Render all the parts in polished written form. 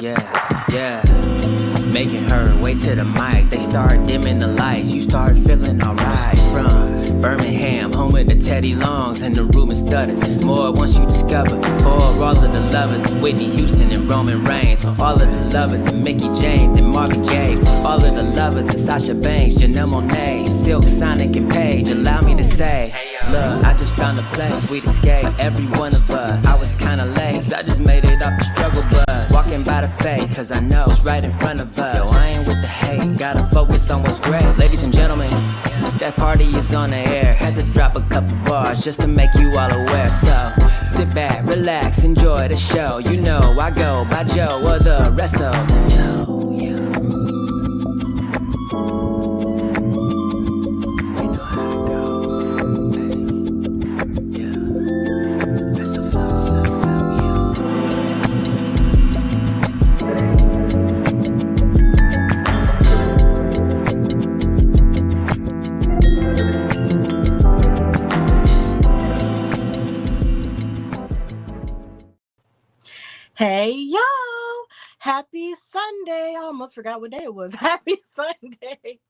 Yeah. Making her way to the mic. They start dimming the lights. You start feeling alright. From Birmingham, home of the Teddy Longs, and the room is stutters. More once you discover. For all of the lovers, Whitney Houston and Roman Reigns. For all of the lovers, and Mickey James and Marvin Gaye. For all of the lovers, and Sasha Banks, Janelle Monáe, Silk, Sonic, and Paige. Allow me to say, look, I just found a place, sweet escape. Every one of us, I was kinda late, 'cause I just made it off the struggle bus. Walking by the fate, 'cause I know it's right in front of us. Yo, I ain't with the hate, gotta focus on what's great. Ladies and gentlemen, Steph Hardy is on the air. Had to drop a couple bars just to make you all aware. So, sit back, relax, enjoy the show. You know I go by Joe or the rest of the flow, yeah. Hey, y'all. Happy Sunday. I almost forgot what day it was. Happy Sunday.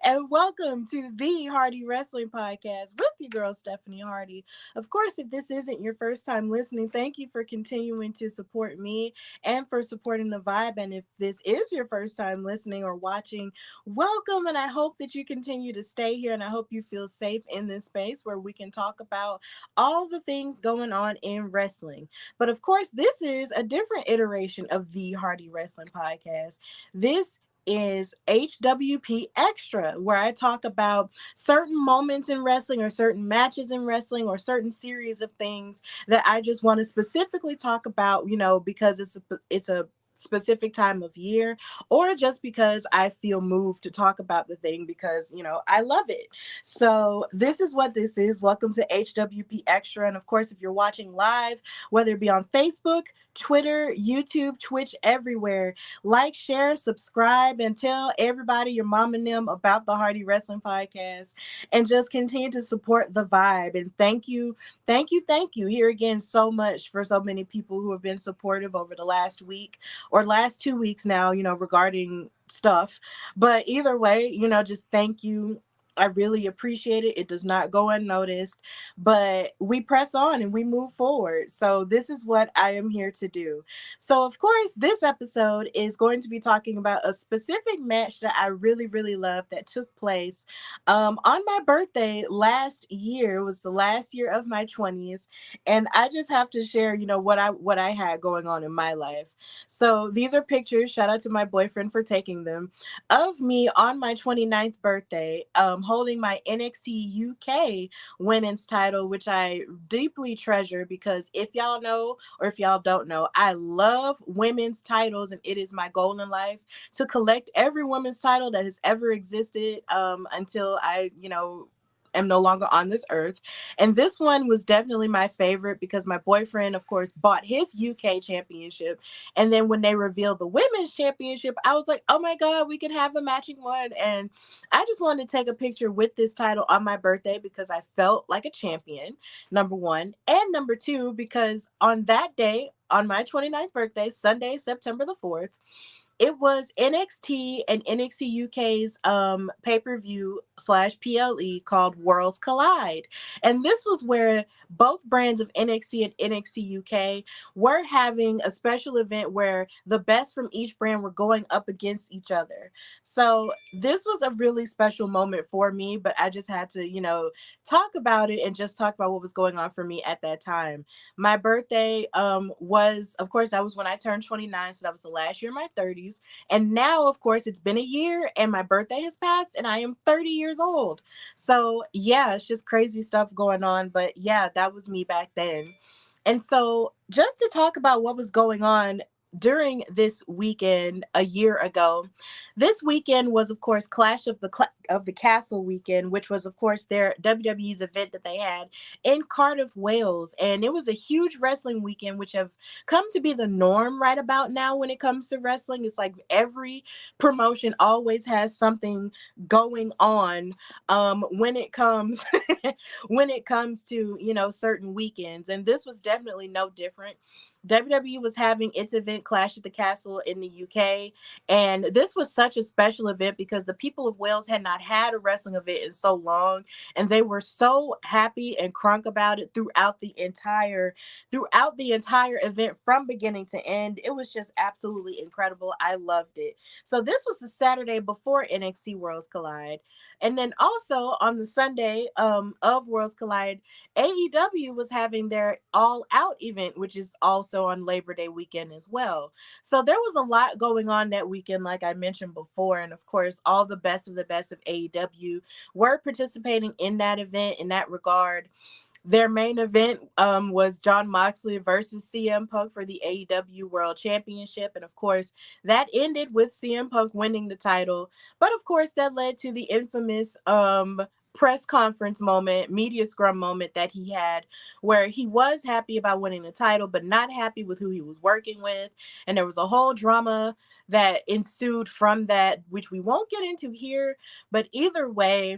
And welcome to the Hardy Wrestling Podcast with your girl, Stephanie Hardy. Of course, if this isn't your first time listening, thank you for continuing to support me and for supporting the vibe. And if this is your first time listening or watching, welcome. And I hope that you continue to stay here. And I hope you feel safe in this space where we can talk about all the things going on in wrestling. But of course, this is a different iteration of the Hardy Wrestling Podcast. This is HWP Xtra, where I talk about certain moments in wrestling or certain matches in wrestling or certain series of things that I just want to specifically talk about, because it's a specific time of year, or just because I feel moved to talk about the thing because, I love it. So this is what this is. Welcome to HWP Xtra. And of course, if you're watching live, whether it be on Facebook, Twitter, YouTube, Twitch, everywhere, like, share, subscribe, and tell everybody, your mom and them, about the Hardy Wrestling Podcast, and just continue to support the vibe. And thank you here again so much for so many people who have been supportive over the last week or last 2 weeks now, regarding stuff. But either way, just thank you. I really appreciate it. It does not go unnoticed, but we press on and we move forward. So this is what I am here to do. So of course, this episode is going to be talking about a specific match that I really, really love that took place on my birthday last year. It was the last year of my 20s. And I just have to share, what I had going on in my life. So these are pictures, shout out to my boyfriend for taking them, of me on my 29th birthday, holding my NXT UK women's title, which I deeply treasure because if y'all know or if y'all don't know, I love women's titles and it is my goal in life to collect every women's title that has ever existed until I, am no longer on this earth. And this one was definitely my favorite because my boyfriend, of course, bought his UK championship. And then when they revealed the women's championship, I was like, oh my God, we could have a matching one. And I just wanted to take a picture with this title on my birthday because I felt like a champion, number one. And number two, because on that day, on my 29th birthday, Sunday, September the 4th, it was NXT and NXT UK's pay-per-view / PLE called Worlds Collide. And this was where both brands of NXT and NXT UK were having a special event where the best from each brand were going up against each other. So this was a really special moment for me, but I just had to, talk about it and just talk about what was going on for me at that time. My birthday was, of course, that was when I turned 29. So that was the last year of my 30s. And now, of course, it's been a year and my birthday has passed and I am 30 years old. So yeah, it's just crazy stuff going on. But yeah, that was me back then. And so just to talk about what was going on during this weekend a year ago, this weekend was, of course, Clash of the the Castle weekend, which was of course their WWE's event that they had in Cardiff, Wales. And it was a huge wrestling weekend, which have come to be the norm right about now when it comes to wrestling. It's like every promotion always has something going on when it comes when it comes to, you know, certain weekends. And this was definitely no different. WWE was having its event Clash at the Castle in the UK. And this was such a special event because the people of Wales had not had a wrestling event in so long. And they were so happy and crunk about it throughout the entire event from beginning to end. It was just absolutely incredible. I loved it. So this was the Saturday before NXT Worlds Collide. And then also on the Sunday of Worlds Collide, AEW was having their All Out event, which is also on Labor Day weekend as well. So there was a lot going on that weekend, like I mentioned before. And of course, all the best of AEW were participating in that event in that regard. Their main event was Jon Moxley versus CM Punk for the AEW World Championship. And of course, that ended with CM Punk winning the title. But of course, that led to the infamous press conference moment, media scrum moment that he had, where he was happy about winning the title, but not happy with who he was working with. And there was a whole drama that ensued from that, which we won't get into here. But either way,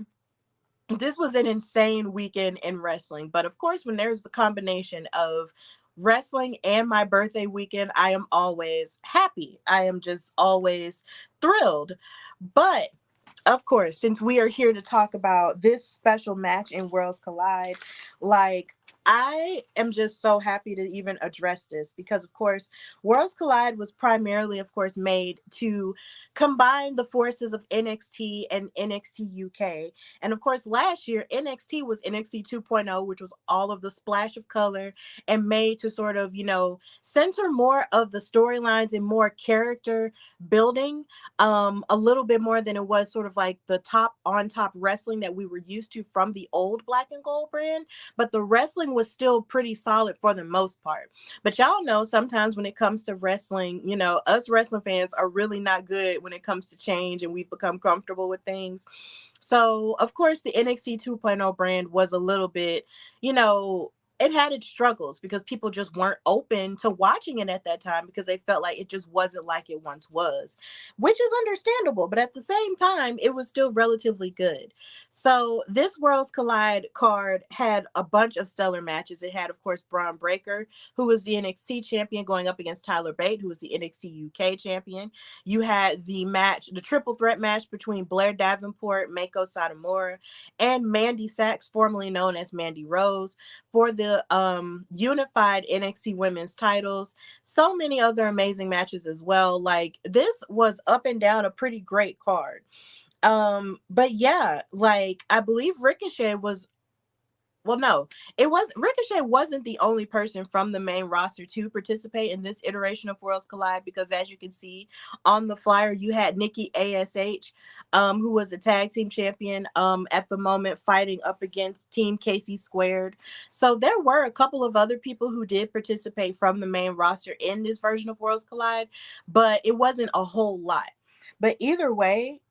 this was an insane weekend in wrestling. But of course, when there's the combination of wrestling and my birthday weekend, I am always happy. I am just always thrilled. But of course, since we are here to talk about this special match in Worlds Collide, like, I am just so happy to even address this because, of course, Worlds Collide was primarily, of course, made to combine the forces of NXT and NXT UK. And, of course, last year, NXT was NXT 2.0, which was all of the splash of color and made to sort of, you know, center more of the storylines and more character building, a little bit more than it was sort of like the top on top wrestling that we were used to from the old Black and Gold brand. But the wrestling was still pretty solid for the most part. But y'all know sometimes when it comes to wrestling, you know, us wrestling fans are really not good when it comes to change, and we've become comfortable with things. So, of course, the NXT 2.0 brand was a little bit, you know, it had its struggles because people just weren't open to watching it at that time because they felt like it just wasn't like it once was, which is understandable. But at the same time, it was still relatively good. So this Worlds Collide card had a bunch of stellar matches. It had, of course, Braun Breaker, who was the NXT champion, going up against Tyler Bate, who was the NXT UK champion. You had the match, the triple threat match between Blair Davenport, Mako Satomura, and Mandy Sachs, formerly known as Mandy Rose, for the unified NXT women's titles. So many other amazing matches as well. Like, this was up and down a pretty great card. But yeah, like, I believe Ricochet was, well, no, it was Ricochet wasn't the only person from the main roster to participate in this iteration of Worlds Collide, because as you can see on the flyer, you had Nikki ASH, who was a tag team champion at the moment, fighting up against Team Casey Squared. So there were a couple of other people who did participate from the main roster in this version of Worlds Collide, but it wasn't a whole lot. But either way,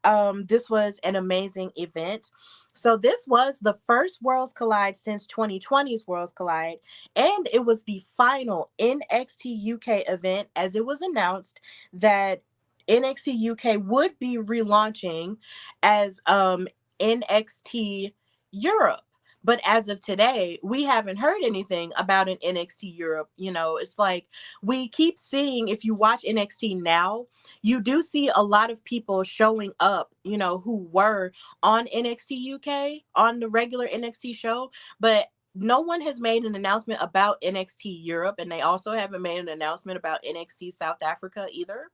this was an amazing event. So this was the first Worlds Collide since 2020's Worlds Collide, and it was the final NXT UK event, as it was announced that NXT UK would be relaunching as NXT Europe. But as of today, we haven't heard anything about an NXT Europe. You know, it's like we keep seeing, if you watch NXT now, you do see a lot of people showing up, you know, who were on NXT UK, on the regular NXT show, but no one has made an announcement about NXT Europe, and they also haven't made an announcement about NXT South Africa either,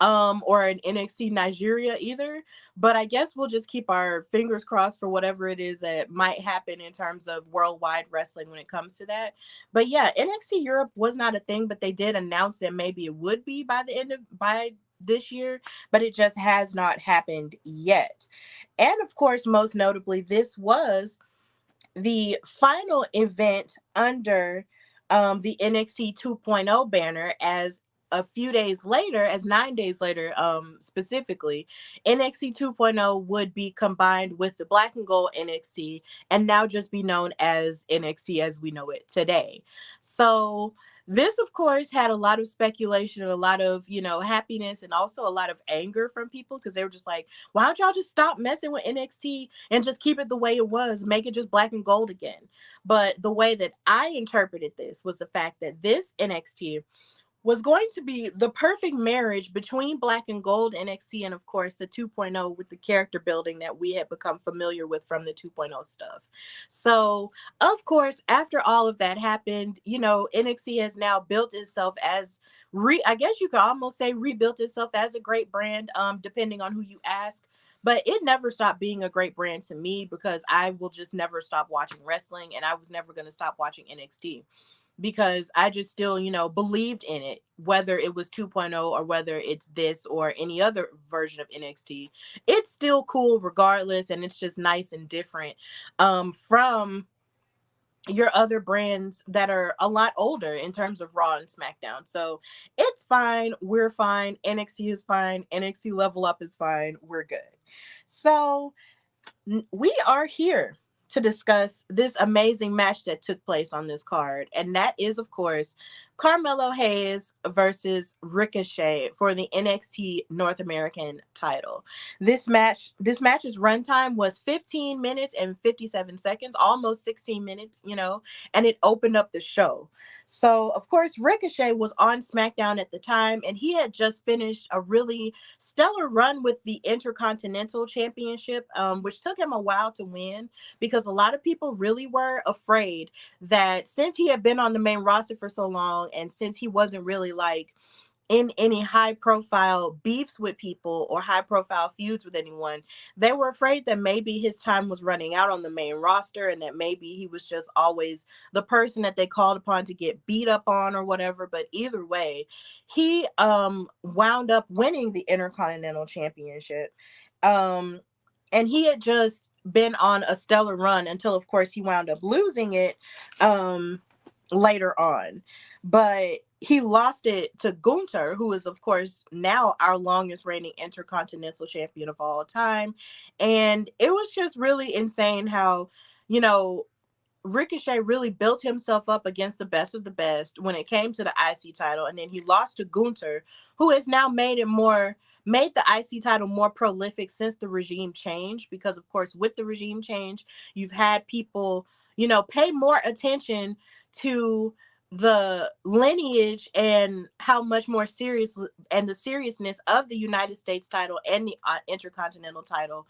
or an NXT Nigeria either. But I guess we'll just keep our fingers crossed for whatever it is that might happen in terms of worldwide wrestling when it comes to that. But yeah, NXT Europe was not a thing, but they did announce that maybe it would be by this year, but it just has not happened yet. And of course, most notably, this was the final event under the NXT 2.0 banner, as a few days later, as 9 days later, specifically, NXT 2.0 would be combined with the Black and Gold NXT and now just be known as NXT as we know it today. So this, of course, had a lot of speculation and a lot of, happiness and also a lot of anger from people because they were just like, why don't y'all just stop messing with NXT and just keep it the way it was, make it just Black and Gold again? But the way that I interpreted this was the fact that this NXT was going to be the perfect marriage between Black and Gold NXT and, of course, the 2.0 with the character building that we had become familiar with from the 2.0 stuff. So, of course, after all of that happened, NXT has now built itself as I guess you could almost say rebuilt itself as a great brand, depending on who you ask. But it never stopped being a great brand to me because I will just never stop watching wrestling, and I was never going to stop watching NXT because I just still, believed in it, whether it was 2.0 or whether it's this or any other version of NXT. It's still cool regardless, and it's just nice and different from your other brands that are a lot older in terms of Raw and SmackDown. So it's fine. We're fine. NXT is fine. NXT Level Up is fine. We're good. So we are here to discuss this amazing match that took place on this card. And that is, of course, Carmelo Hayes versus Ricochet for the NXT North American title. This match's runtime was 15 minutes and 57 seconds, almost 16 minutes, and it opened up the show. So, of course, Ricochet was on SmackDown at the time, and he had just finished a really stellar run with the Intercontinental Championship, which took him a while to win because a lot of people really were afraid that since he had been on the main roster for so long and since he wasn't really like in any high profile beefs with people or high profile feuds with anyone, they were afraid that maybe his time was running out on the main roster and that maybe he was just always the person that they called upon to get beat up on or whatever. But either way, he wound up winning the Intercontinental Championship. And he had just been on a stellar run until, of course, he wound up losing it later on. But he lost it to Gunther, who is, of course, now our longest reigning Intercontinental Champion of all time. And it was just really insane how, Ricochet really built himself up against the best of the best when it came to the IC title. And then he lost to Gunther, who has now made the IC title more prolific since the regime change. Because, of course, with the regime change, you've had people, pay more attention to the lineage and how much more serious and the seriousness of the United States title and the Intercontinental title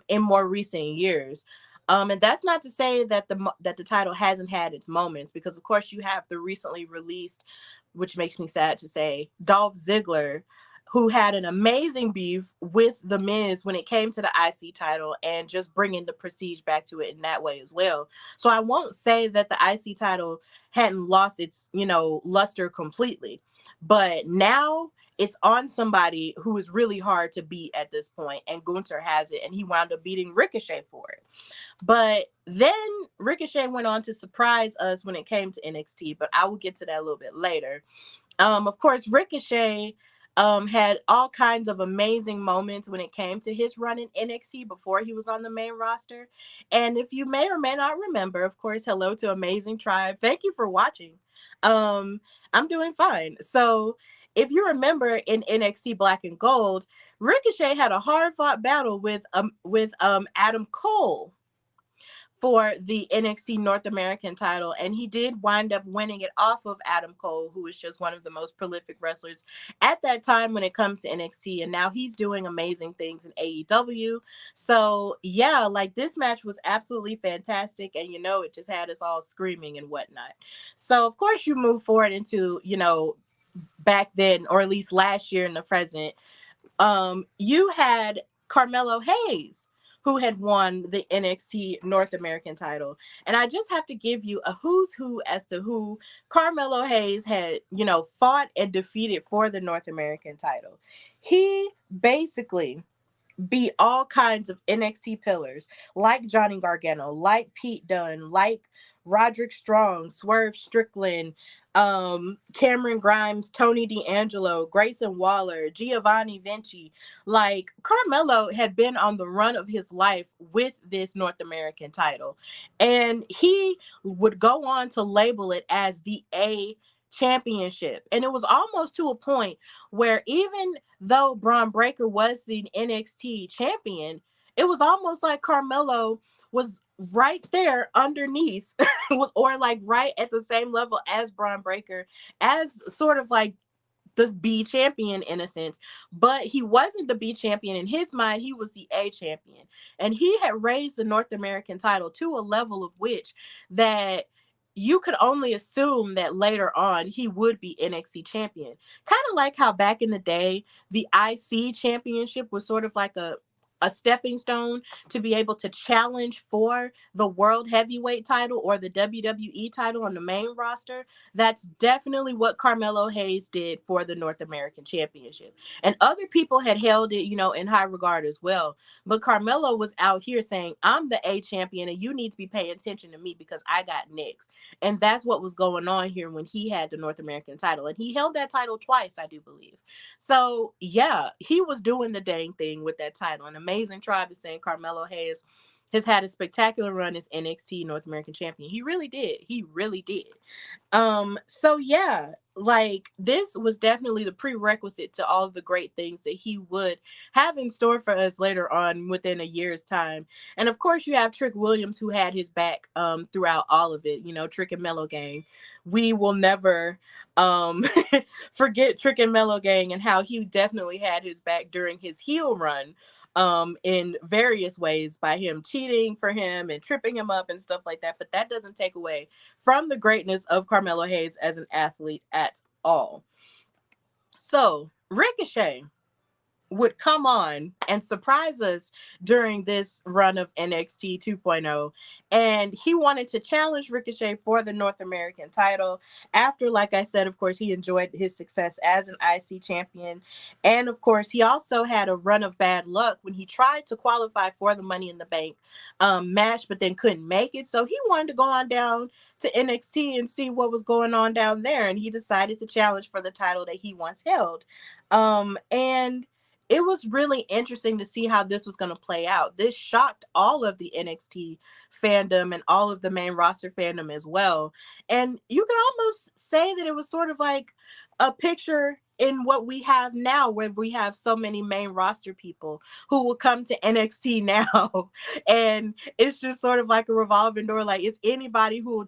in more recent years. And that's not to say that the title hasn't had its moments, because of course you have the recently released, which makes me sad to say, Dolph Ziggler, who had an amazing beef with The Miz when it came to the IC title and just bringing the prestige back to it in that way as well. So I won't say that the IC title hadn't lost its, luster completely, but now it's on somebody who is really hard to beat at this point, and Gunther has it, and he wound up beating Ricochet for it. But then Ricochet went on to surprise us when it came to NXT, but I will get to that a little bit later. Of course, Ricochet had all kinds of amazing moments when it came to his run in NXT before he was on the main roster. And if you may or may not remember, of course, hello to Amazing Tribe. Thank you for watching. I'm doing fine. So if you remember in NXT Black and Gold, Ricochet had a hard-fought battle with Adam Cole for the NXT North American title, and he did wind up winning it off of Adam Cole, who is just one of the most prolific wrestlers at that time when it comes to NXT, and now he's doing amazing things in AEW. So yeah, like, this match was absolutely fantastic, and it just had us all screaming and whatnot. So of course you move forward into back then, or at least last year in the present, you had Carmelo Hayes, who had won the NXT North American title. And I just have to give you a who's who as to who Carmelo Hayes had, fought and defeated for the North American title. He basically beat all kinds of NXT pillars like Johnny Gargano, like Pete Dunne, like Roderick Strong, Swerve Strickland, Cameron Grimes, Tony D'Angelo, Grayson Waller, Giovanni Vinci. Like, Carmelo had been on the run of his life with this North American title, and he would go on to label it as the A championship. And it was almost to a point where, even though Braun Breaker was the NXT champion, it was almost like Carmelo was right there underneath or like right at the same level as Braun Breaker, as sort of like the B champion in a sense, but he wasn't the B champion. In his mind, he was the A champion, and he had raised the North American title to a level of which that you could only assume that later on he would be NXT champion. Kind of like how back in the day, the IC championship was sort of like a stepping stone to be able to challenge for the world heavyweight title or the WWE title on the main roster. That's definitely what Carmelo Hayes did for the North American Championship. And other people had held it, in high regard as well. But Carmelo was out here saying, I'm the A champion and you need to be paying attention to me because I got next. And that's what was going on here when he had the North American title. And he held that title twice, I do believe. So, yeah, he was doing the dang thing with that title. An Amazing Tribe is saying Carmelo Hayes has had a spectacular run as NXT North American champion. He really did. He really did. So yeah, like, this was definitely the prerequisite to all of the great things that he would have in store for us later on within a year's time. And of course, you have Trick Williams, who had his back throughout all of it. Trick and Mellow Gang. We will never forget Trick and Mellow Gang and how he definitely had his back during his heel run in various ways, by him cheating for him and tripping him up and stuff like that. But that doesn't take away from the greatness of Carmelo Hayes as an athlete at all. So Ricochet would come on and surprise us during this run of NXT 2.0. And he wanted to challenge Ricochet for the North American title after, like I said, of course, he enjoyed his success as an IC champion. And of course, he also had a run of bad luck when he tried to qualify for the Money in the Bank match, but then couldn't make it. So he wanted to go on down to NXT and see what was going on down there. And he decided to challenge for the title that he once held. And it was really interesting to see how this was going to play out. This shocked all of the NXT fandom and all of the main roster fandom as well. And you could almost say that it was sort of like a picture in what we have now, where we have so many main roster people who will come to NXT now. And it's just sort of like a revolving door. Like, it's anybody who's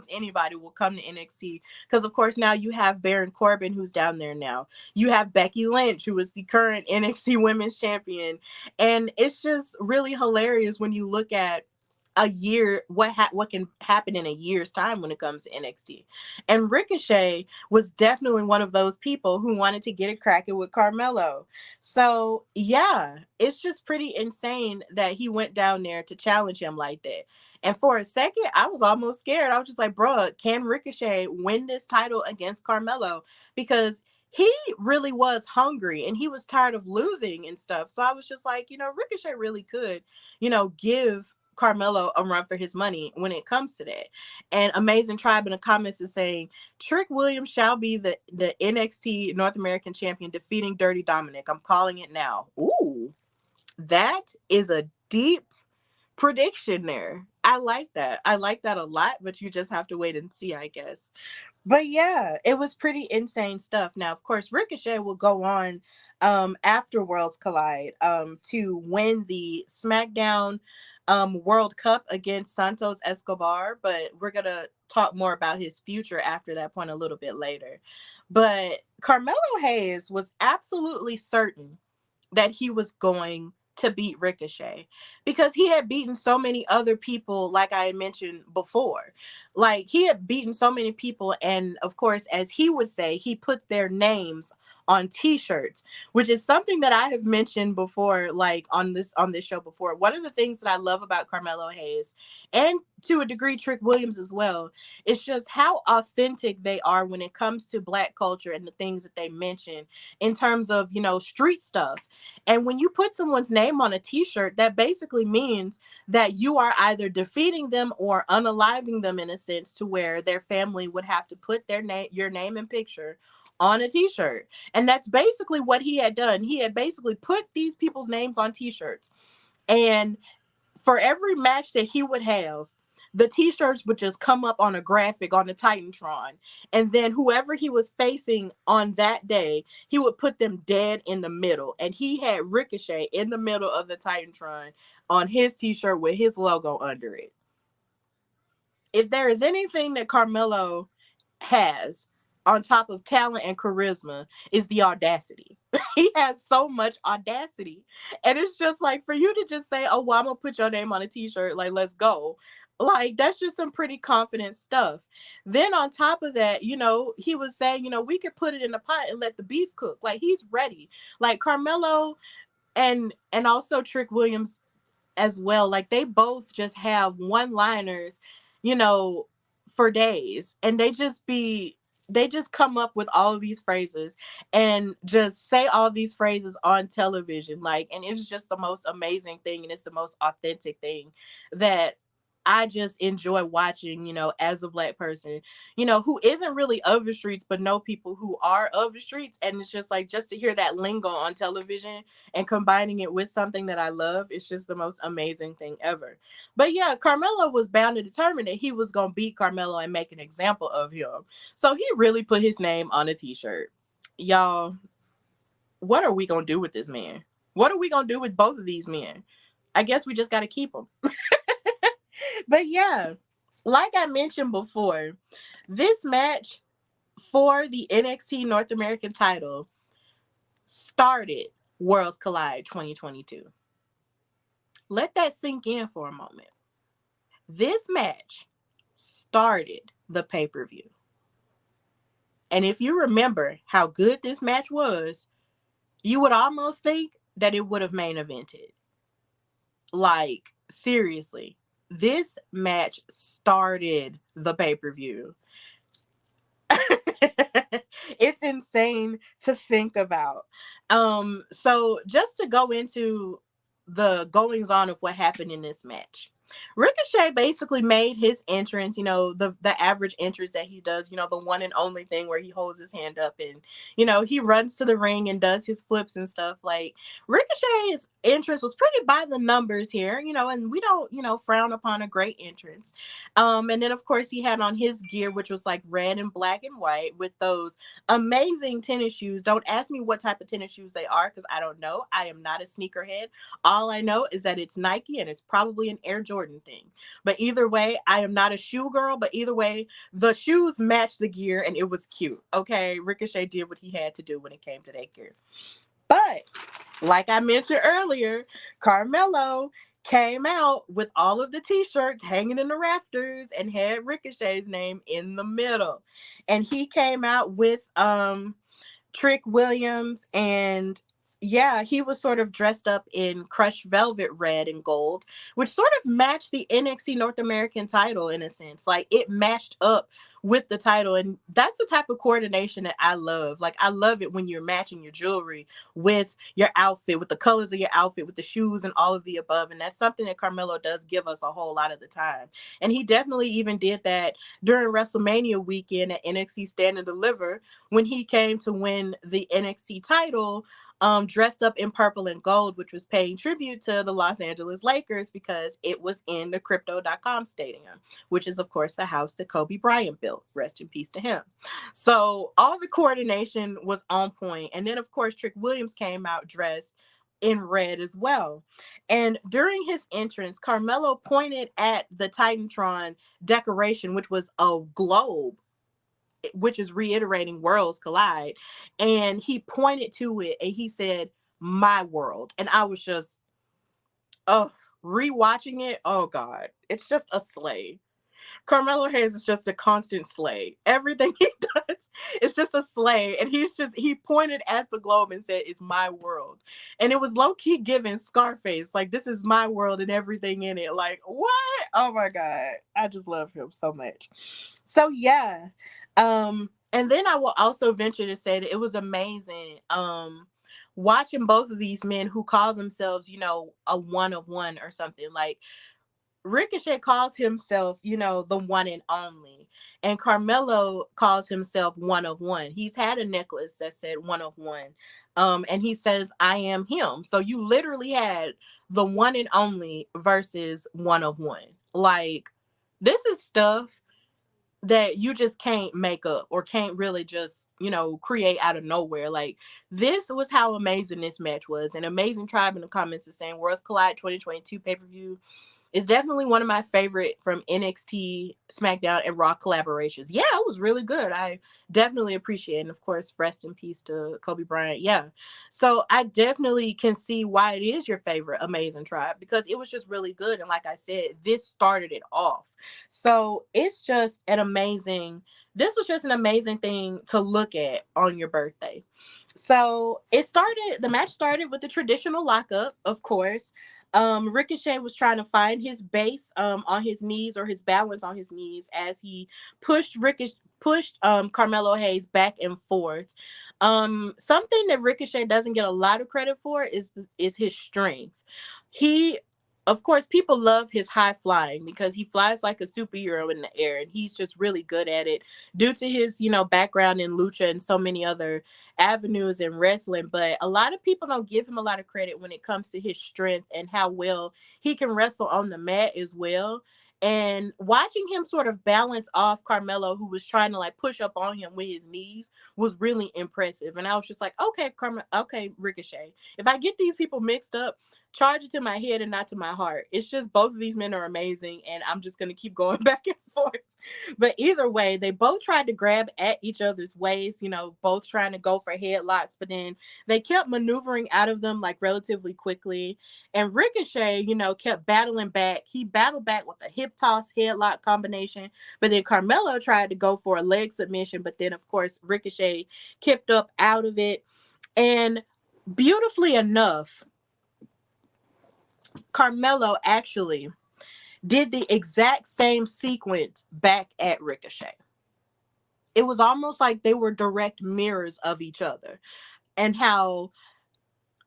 anybody will come to NXT. Because of course now you have Baron Corbin, who's down there now. You have Becky Lynch, who is the current NXT Women's Champion. And it's just really hilarious when you look at a year, what can happen in a year's time when it comes to NXT. And Ricochet was definitely one of those people who wanted to get it cracking with Carmelo. So yeah, it's just pretty insane that he went down there to challenge him like that. And for a second, I was almost scared. I was just like, bro, can Ricochet win this title against Carmelo? Because he really was hungry and he was tired of losing and stuff. So I was just like, Ricochet really could, give Carmelo a run for his money when it comes to that. And Amazing Tribe in the comments is saying Trick Williams shall be the NXT North American champion, defeating Dirty Dominic. I'm calling it now. Ooh, that is a deep prediction there. I like that. I like that a lot, but you just have to wait and see, I guess. But yeah, it was pretty insane stuff. Now, of course, Ricochet will go on after Worlds Collide to win the SmackDown World Cup against Santos Escobar, but we're going to talk more about his future after that point a little bit later. But Carmelo Hayes was absolutely certain that he was going to beat Ricochet because he had beaten so many other people, like I had mentioned before. Like, he had beaten so many people, and of course, as he would say, he put their names on t-shirts, which is something that I have mentioned before, like on this show before. One of the things that I love about Carmelo Hayes, and to a degree Trick Williams as well, is just how authentic they are when it comes to Black culture and the things that they mention in terms of, street stuff. And when you put someone's name on a t-shirt, that basically means that you are either defeating them or unaliving them, in a sense, to where their family would have to put your name and picture on a t-shirt. And that's basically what he had done. He had basically put these people's names on t-shirts. And for every match that he would have, the t-shirts would just come up on a graphic on the Titantron. And then whoever he was facing on that day, he would put them dead in the middle. And he had Ricochet in the middle of the Titantron on his t-shirt with his logo under it. If there is anything that Carmelo has on top of talent and charisma, is the audacity. He has so much audacity. And it's just like, for you to just say, oh, well, I'm gonna put your name on a t-shirt, like, let's go. Like, that's just some pretty confident stuff. Then on top of that, he was saying, we could put it in a pot and let the beef cook. Like, he's ready. Like, Carmelo and also Trick Williams as well, like, they both just have one-liners, you know, for days. And they just come up with all of these phrases and just say all these phrases on television. Like, and it's just the most amazing thing, and it's the most authentic thing that I just enjoy watching, as a Black person, who isn't really of the streets, but know people who are of the streets. And it's just like, just to hear that lingo on television and combining it with something that I love, it's just the most amazing thing ever. But yeah, Carmelo was bound to determine that he was going to beat Carmelo and make an example of him. So he really put his name on a t-shirt. Y'all, what are we going to do with this man? What are we going to do with both of these men? I guess we just got to keep them. But yeah, like I mentioned before, this match for the NXT North American title started Worlds Collide 2022. Let that sink in for a moment. This match started the pay-per-view. And if you remember how good this match was, you would almost think that it would have main evented. Like, seriously. This match started the pay-per-view. It's insane to think about. So just to go into the goings on of what happened in this match. Ricochet basically made his entrance, the average entrance that he does, the one and only thing where he holds his hand up and, he runs to the ring and does his flips and stuff. Like, Ricochet's entrance was pretty by the numbers here, and we don't, frown upon a great entrance. And then, of course, he had on his gear, which was like red and black and white with those amazing tennis shoes. Don't ask me what type of tennis shoes they are, because I don't know. I am not a sneakerhead. All I know is that it's Nike and it's probably an Air Jordan thing. But either way, I am not a shoe girl, but either way, the shoes matched the gear and it was cute. Okay, Ricochet did what he had to do when it came to that gear. But like I mentioned earlier, Carmelo came out with all of the t-shirts hanging in the rafters and had Ricochet's name in the middle. And he came out with Trick Williams, and yeah, he was sort of dressed up in crushed velvet red and gold, which sort of matched the NXT North American title in a sense. Like, it matched up with the title, and that's the type of coordination that I love. Like, I love it when you're matching your jewelry with your outfit, with the colors of your outfit, with the shoes and all of the above. And that's something that Carmelo does give us a whole lot of the time. And he definitely even did that during WrestleMania weekend at NXT Stand and Deliver when he came to win the NXT title, dressed up in purple and gold, which was paying tribute to the Los Angeles Lakers because it was in the Crypto.com Stadium, which is, of course, the house that Kobe Bryant built. Rest in peace to him. So all the coordination was on point. And then, of course, Trick Williams came out dressed in red as well. And during his entrance, Carmelo pointed at the Titantron decoration, which was a globe, which is reiterating Worlds Collide. And he pointed to it and he said, "My world." And I was just, rewatching it. Oh God, it's just a slay. Carmelo Hayes is just a constant slay. Everything he does It's just a sleigh, and he pointed at the globe and said, "It's my world," and it was low key giving Scarface, like, this is my world and everything in it. Like, what? Oh my god, I just love him so much. So yeah, and then I will also venture to say that it was amazing. Watching both of these men who call themselves, a one of one or something. Like, Ricochet calls himself, the one and only. And Carmelo calls himself one of one. He's had a necklace that said one of one. And he says, I am him. So you literally had the one and only versus one of one. Like, this is stuff that you just can't make up or can't really just, create out of nowhere. Like, this was how amazing this match was. And Amazing Tribe in the comments is saying Worlds Collide 2022 pay-per-view is definitely one of my favorite from NXT, SmackDown, and Raw collaborations. Yeah, it was really good. I definitely appreciate it. And of course, rest in peace to Kobe Bryant. Yeah. So I definitely can see why it is your favorite Amazing Tribe, because it was just really good. And like I said, this started it off. So this was just an amazing thing to look at on your birthday. So the match started with the traditional lockup, of course. Ricochet was trying to find his base on his knees, or his balance on his knees, as he pushed Carmelo Hayes back and forth. Something that Ricochet doesn't get a lot of credit for is his strength. He Of course, people love his high flying because he flies like a superhero in the air, and he's just really good at it due to his, background in lucha and so many other avenues in wrestling. But a lot of people don't give him a lot of credit when it comes to his strength and how well he can wrestle on the mat as well. And watching him sort of balance off Carmelo, who was trying to like push up on him with his knees, was really impressive. And I was just like, okay, okay, Ricochet, if I get these people mixed up, charge it to my head and not to my heart. It's just both of these men are amazing, and I'm just going to keep going back and forth. But either way, they both tried to grab at each other's waist, both trying to go for headlocks, but then they kept maneuvering out of them like relatively quickly. And Ricochet, kept battling back. He battled back with a hip toss headlock combination, but then Carmelo tried to go for a leg submission, but then of course Ricochet kept up out of it. And beautifully enough, Carmelo actually did the exact same sequence back at Ricochet. It was almost like they were direct mirrors of each other. And how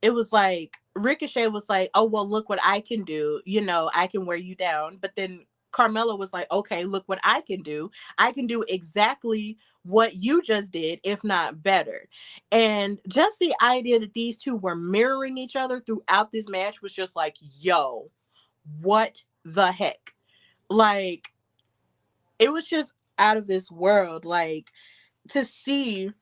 it was like Ricochet was like, oh, well, look what I can do. I can wear you down. But then Carmelo was like, okay, look what I can do. I can do exactly what you just did, if not better. And just the idea that these two were mirroring each other throughout this match was just like, yo, what the heck? Like, it was just out of this world. Like, to see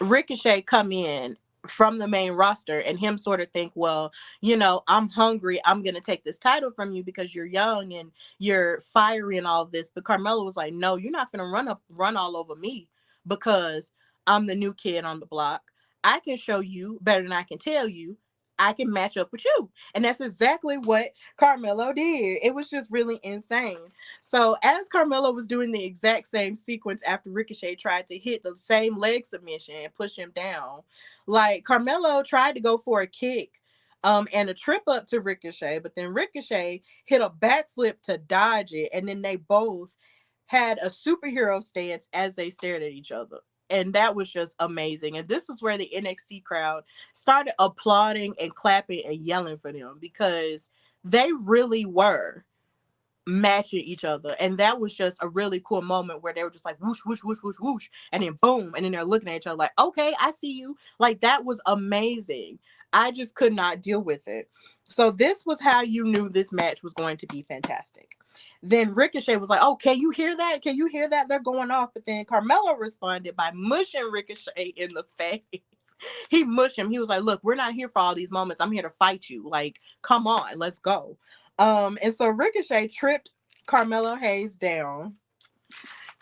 Ricochet come in from the main roster and him sort of think, well, I'm hungry. I'm going to take this title from you because you're young and you're fiery and all of this. But Carmelo was like, no, you're not going to run all over me because I'm the new kid on the block. I can show you better than I can tell you. I can match up with you. And that's exactly what Carmelo did. It was just really insane. So as Carmelo was doing the exact same sequence after Ricochet tried to hit the same leg submission and push him down, like Carmelo tried to go for a kick and a trip up to Ricochet, but then Ricochet hit a backflip to dodge it. And then they both had a superhero stance as they stared at each other. And that was just amazing. And this is where the NXT crowd started applauding and clapping and yelling for them, because they really were matching each other. And that was just a really cool moment where they were just like whoosh, whoosh, whoosh, whoosh, whoosh. And then boom. And then they're looking at each other like, okay, I see you. Like, that was amazing. I just could not deal with it. So this was how you knew this match was going to be fantastic. Then Ricochet was like, oh, can you hear that? Can you hear that? They're going off. But then Carmelo responded by mushing Ricochet in the face. He mushed him. He was like, look, we're not here for all these moments. I'm here to fight you. Like, come on, let's go. And so Ricochet tripped Carmelo Hayes down.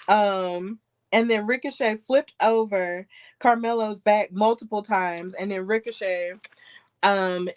And then Ricochet flipped over Carmelo's back multiple times. And then Ricochet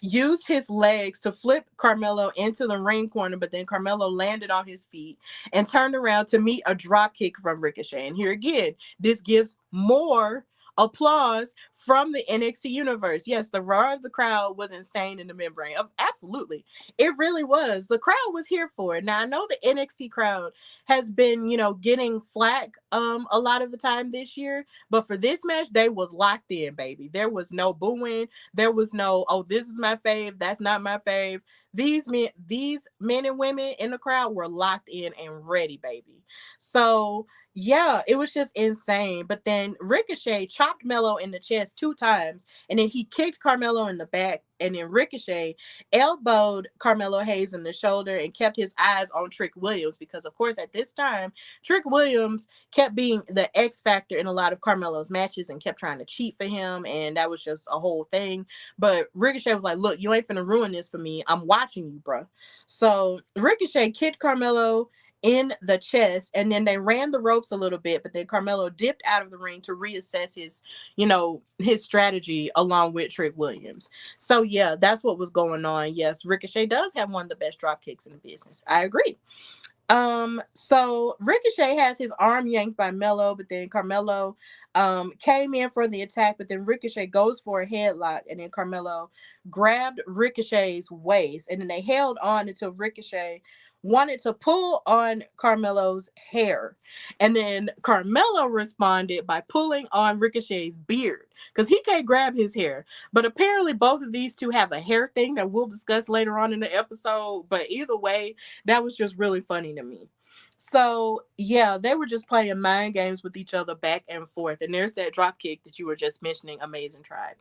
used his legs to flip Carmelo into the ring corner, but then Carmelo landed on his feet and turned around to meet a drop kick from Ricochet. And here again, this gives more applause from the NXT universe. Yes, the roar of the crowd was insane in the membrane. Absolutely. It really was. The crowd was here for it. Now I know the NXT crowd has been, getting flack a lot of the time this year, but for this match, they was locked in, baby. There was no booing. There was no, oh, this is my fave, that's not my fave. These men and women in the crowd were locked in and ready, baby. So yeah, it was just insane. But then Ricochet chopped Melo in the chest 2 times, and then he kicked Carmelo in the back, and then Ricochet elbowed Carmelo Hayes in the shoulder and kept his eyes on Trick Williams, because of course at this time Trick Williams kept being the X factor in a lot of Carmelo's matches and kept trying to cheat for him, and that was just a whole thing. But Ricochet was like, look, you ain't finna ruin this for me, I'm watching you, bro. So Ricochet kicked Carmelo in the chest, and then they ran the ropes a little bit, but then Carmelo dipped out of the ring to reassess his strategy along with Trick Williams. So yeah, that's what was going on. Yes, Ricochet does have one of the best drop kicks in the business, I agree. So Ricochet has his arm yanked by Melo, but then Carmelo came in for the attack, but then Ricochet goes for a headlock, and then Carmelo grabbed Ricochet's waist, and then they held on until Ricochet wanted to pull on Carmelo's hair. And then Carmelo responded by pulling on Ricochet's beard, because he can't grab his hair. But apparently both of these two have a hair thing that we'll discuss later on in the episode. But either way, that was just really funny to me. So yeah, they were just playing mind games with each other back and forth. And there's that drop kick that you were just mentioning, Amazing Tribe.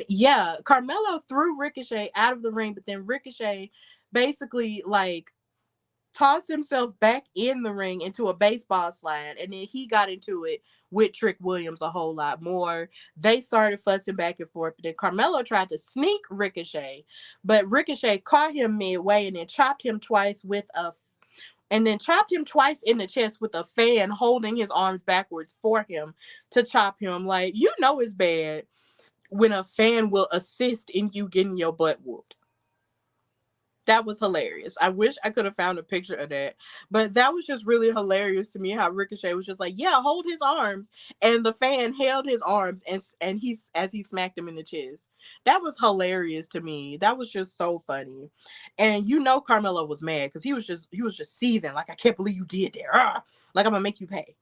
Yeah, Carmelo threw Ricochet out of the ring, but then Ricochet basically tossed himself back in the ring into a baseball slide, and then he got into it with Trick Williams a whole lot more. They started fussing back and forth, but then Carmelo tried to sneak Ricochet, but Ricochet caught him midway and then chopped him twice in the chest with a fan holding his arms backwards for him to chop him. It's bad when a fan will assist in you getting your butt whooped. That was hilarious. I wish I could have found a picture of that. But that was just really hilarious to me, how Ricochet was just like, yeah, hold his arms. And the fan held his arms and as he smacked him in the chest. That was hilarious to me. That was just so funny. And Carmelo was mad because he was just seething. Like, I can't believe you did that. Like, I'm gonna make you pay.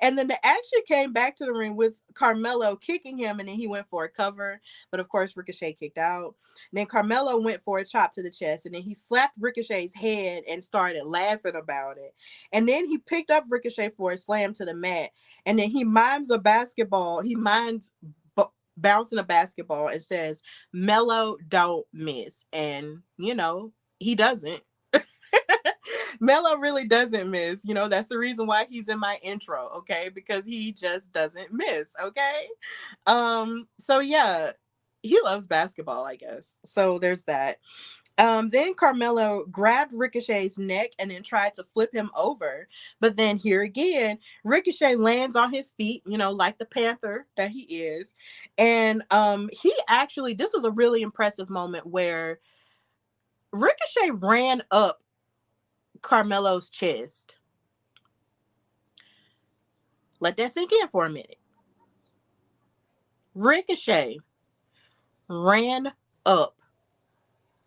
And then the action came back to the ring with Carmelo kicking him, and then he went for a cover. But of course, Ricochet kicked out. And then Carmelo went for a chop to the chest, and then he slapped Ricochet's head and started laughing about it. And then he picked up Ricochet for a slam to the mat. And then he mimes a basketball. He mimes bouncing a basketball and says, Melo don't miss. And, he doesn't. Melo really doesn't miss. That's the reason why he's in my intro, okay? Because he just doesn't miss, okay? So yeah, he loves basketball, I guess. So there's that. Then Carmelo grabbed Ricochet's neck and then tried to flip him over. But then here again, Ricochet lands on his feet, like the Panther that he is. And this was a really impressive moment where Ricochet ran up Carmelo's chest. Let that sink in for a minute. Ricochet ran up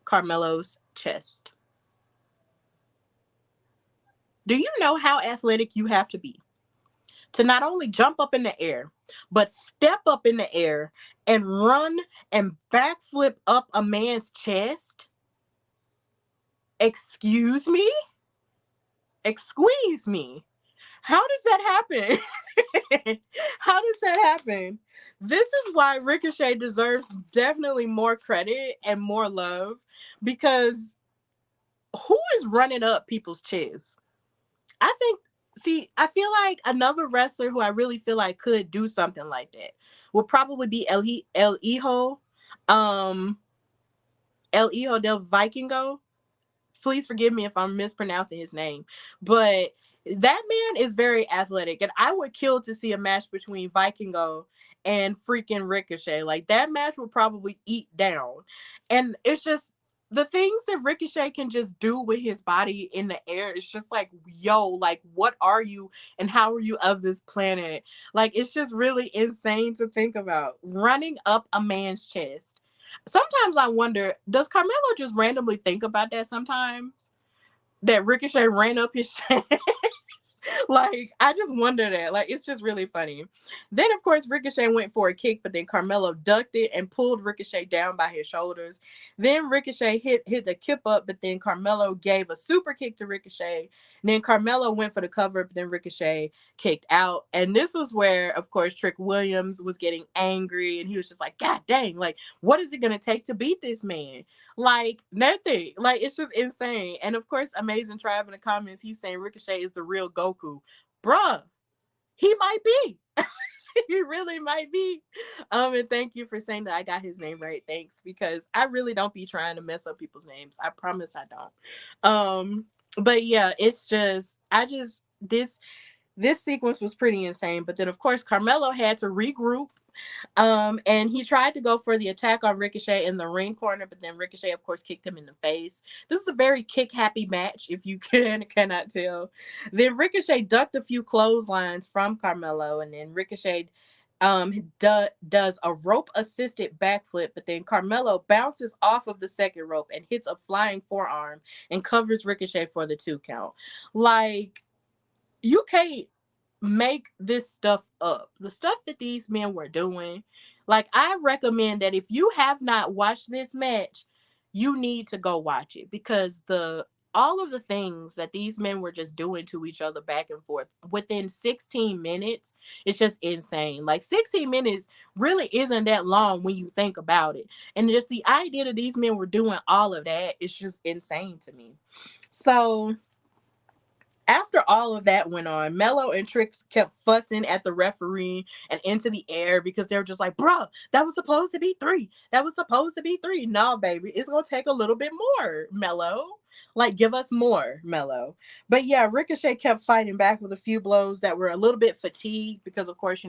Carmelo's chest. Do you know how athletic you have to be to not only jump up in the air, but step up in the air and run and backflip up a man's chest? Excuse me? Excuse me. How does that happen? How does that happen? This is why Ricochet deserves definitely more credit and more love, because who is running up people's chests? I feel like another wrestler who I really feel like could do something like that would probably be El Hijo del Vikingo. Please forgive me if I'm mispronouncing his name, but that man is very athletic, and I would kill to see a match between Vikingo and freaking Ricochet. Like, that match will probably eat down. And it's just the things that Ricochet can just do with his body in the air. It's just like, yo, like, what are you and how are you of this planet? Like, it's just really insane to think about. Running up a man's chest. Sometimes I wonder, does Carmelo just randomly think about that sometimes? That Ricochet ran up his chest? Like, I just wonder that. Like, it's just really funny. Then, of course, Ricochet went for a kick, but then Carmelo ducked it and pulled Ricochet down by his shoulders. Then Ricochet hit the kip up, but then Carmelo gave a super kick to Ricochet. And then Carmelo went for the cover, but then Ricochet kicked out. And this was where, of course, Trick Williams was getting angry, and he was just like, God dang, like, what is it going to take to beat this man? Like, nothing. Like, it's just insane. And of course, Amazing Tribe in the comments, he's saying Ricochet is the real Goku. Bruh, he might be. He really might be. And thank you for saying that I got his name right. Thanks, because I really don't be trying to mess up people's names. I promise I don't. But yeah, it's just, this sequence was pretty insane. But then, of course, Carmelo had to regroup. And he tried to go for the attack on Ricochet in the ring corner, but then Ricochet, of course, kicked him in the face. This is a very kick-happy match, if you cannot tell. Then Ricochet ducked a few clotheslines from Carmelo, and then Ricochet does a rope-assisted backflip, but then Carmelo bounces off of the second rope and hits a flying forearm and covers Ricochet for the 2 count. Like, you can't make this stuff up. The stuff that these men were doing, like, I recommend that if you have not watched this match, you need to go watch it, because all of the things that these men were just doing to each other back and forth within 16 minutes, it's just insane. Like, 16 minutes really isn't that long when you think about it. And just the idea that these men were doing all of that is just insane to me. So after all of that went on, Mello and Trix kept fussing at the referee and into the air, because they were just like, bruh, that was supposed to be 3. That was supposed to be 3. No, baby, it's going to take a little bit more, Mello. Like, give us more, Mello. But yeah, Ricochet kept fighting back with a few blows that were a little bit fatigued, because, of course,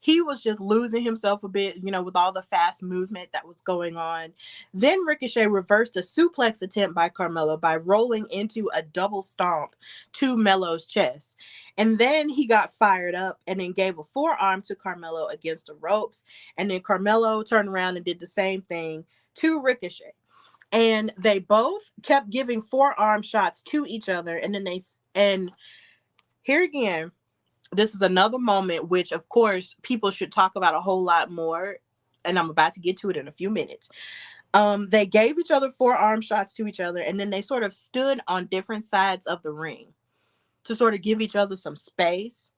he was just losing himself a bit, with all the fast movement that was going on. Then Ricochet reversed a suplex attempt by Carmelo by rolling into a double stomp to Mello's chest. And then he got fired up and then gave a forearm to Carmelo against the ropes. And then Carmelo turned around and did the same thing to Ricochet. And they both kept giving forearm shots to each other. And here again, this is another moment which, of course, people should talk about a whole lot more. And I'm about to get to it in a few minutes. They gave each other forearm shots to each other, and then they sort of stood on different sides of the ring to sort of give each other some space.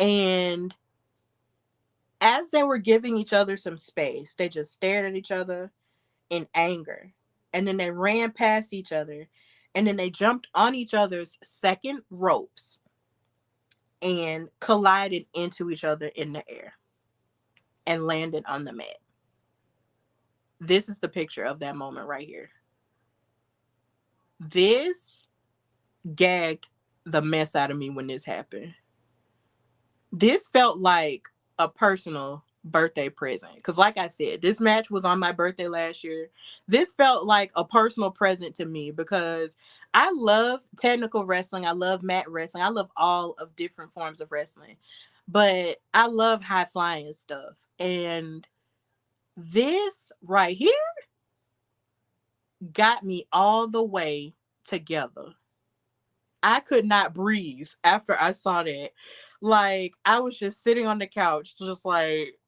And as they were giving each other some space, they just stared at each other in anger. And then they ran past each other, and then they jumped on each other's second ropes and collided into each other in the air and landed on the mat. This is the picture of that moment right here. This gagged the mess out of me when this happened. This felt like a personal birthday present, because like I said, this match was on my birthday last year. This felt like a personal present to me, because I love technical wrestling, I love mat wrestling, I love all of different forms of wrestling, but I love high flying stuff. And this right here got me all the way together. I could not breathe after I saw that. Like, I was just sitting on the couch, just like,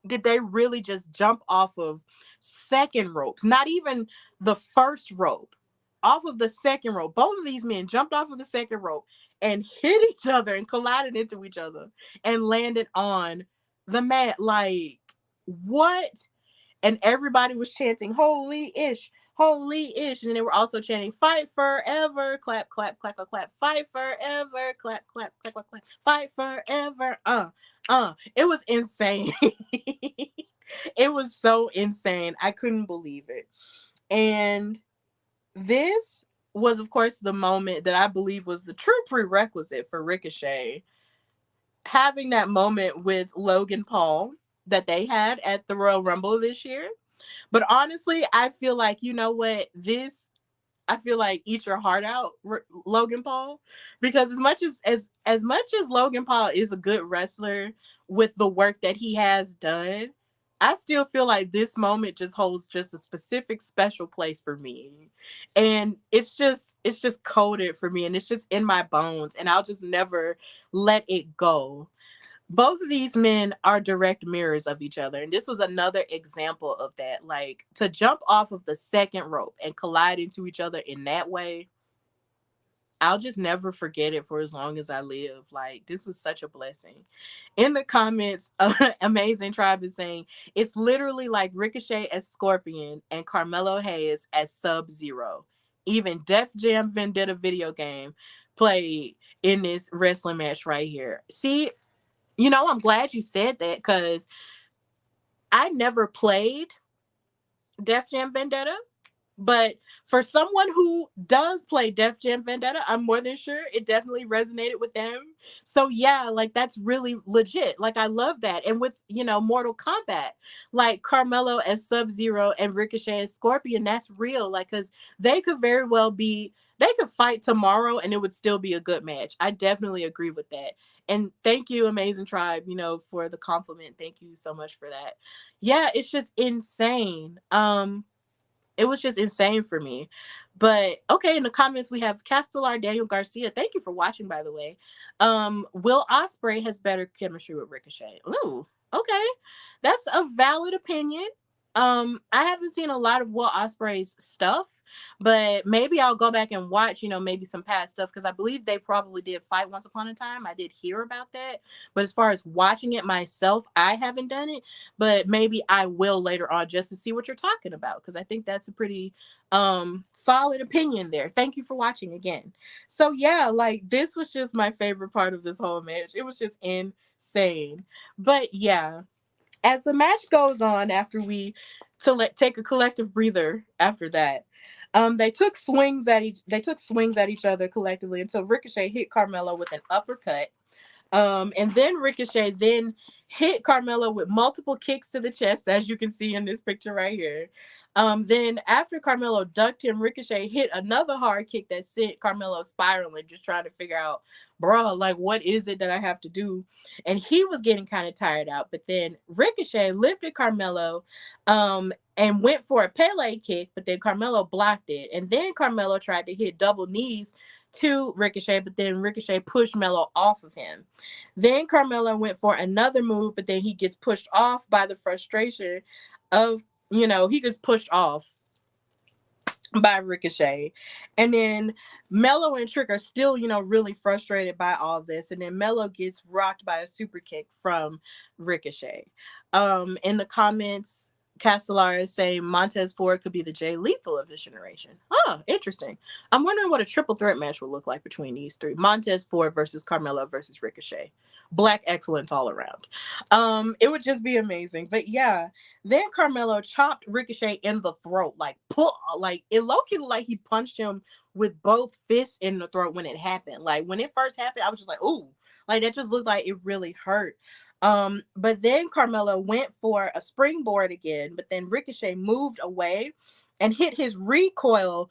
did they really just jump off of second ropes? Not even the first rope, off of the second rope. Both of these men jumped off of the second rope and hit each other and collided into each other and landed on the mat. Like, what? And everybody was chanting, holy ish, holy ish. And they were also chanting, fight forever, clap, clap, clap, clap, clap, fight forever, clap, clap, clap, clap, clap, fight forever, It was insane. It was so insane. I couldn't believe it. And this was, of course, the moment that I believe was the true prerequisite for Ricochet having that moment with Logan Paul that they had at the Royal Rumble this year. But honestly, I feel like, you know what, I feel like eat your heart out, Logan Paul, because as much as Logan Paul is a good wrestler with the work that he has done, I still feel like this moment just holds just a specific special place for me. And it's just coded for me, and it's just in my bones, and I'll just never let it go. Both of these men are direct mirrors of each other. And this was another example of that. Like, to jump off of the second rope and collide into each other in that way, I'll just never forget it for as long as I live. Like, this was such a blessing. In the comments, Amazing Tribe is saying it's literally like Ricochet as Scorpion and Carmelo Hayes as Sub-Zero. Even Def Jam Vendetta video game played in this wrestling match right here. See, I'm glad you said that, because I never played Def Jam Vendetta. But for someone who does play Def Jam Vendetta, I'm more than sure it definitely resonated with them. So yeah, like, that's really legit. Like, I love that. And with, Mortal Kombat, like Carmelo as Sub-Zero and Ricochet as Scorpion, that's real. Like, because they could very well they could fight tomorrow and it would still be a good match. I definitely agree with that. And thank you, Amazing Tribe, for the compliment. Thank you so much for that. Yeah, it's just insane. It was just insane for me. But okay, in the comments we have Castellar Daniel Garcia. Thank you for watching, by the way. Will Ospreay has better chemistry with Ricochet. Ooh, okay. That's a valid opinion. I haven't seen a lot of Will Ospreay's stuff, but maybe I'll go back and watch, maybe some past stuff, because I believe they probably did fight once upon a time. I did hear about that. But as far as watching it myself, I haven't done it. But maybe I will later on, just to see what you're talking about, because I think that's a pretty solid opinion there. Thank you for watching again. So yeah, like, this was just my favorite part of this whole match. It was just insane. But yeah, as the match goes on, after take a collective breather after that, they took swings at each other collectively until Ricochet hit Carmelo with an uppercut. And then Ricochet then hit Carmelo with multiple kicks to the chest, as you can see in this picture right here. Then after Carmelo ducked him, Ricochet hit another hard kick that sent Carmelo spiraling, just trying to figure out, bro, like, what is it that I have to do? And he was getting kind of tired out. But then Ricochet lifted Carmelo and went for a Pele kick, but then Carmelo blocked it. And then Carmelo tried to hit double knees to Ricochet, but then Ricochet pushed Melo off of him. Then Carmelo went for another move, but then he gets pushed off by the frustration of, he gets pushed off by Ricochet. And then Melo and Trick are still, really frustrated by all this. And then Melo gets rocked by a super kick from Ricochet. In the comments, Castellar is saying Montez Ford could be the Jay Lethal of this generation. Oh, interesting. I'm wondering what a triple threat match will look like between these three. Montez Ford versus Carmelo versus Ricochet. Black excellence all around. It would just be amazing. But yeah, then Carmelo chopped Ricochet in the throat, like, it low-key looked like he punched him with both fists in the throat when it happened. Like, when it first happened, I was just like, ooh, like, that just looked like it really hurt. But then Carmelo went for a springboard again, but then Ricochet moved away and hit his recoil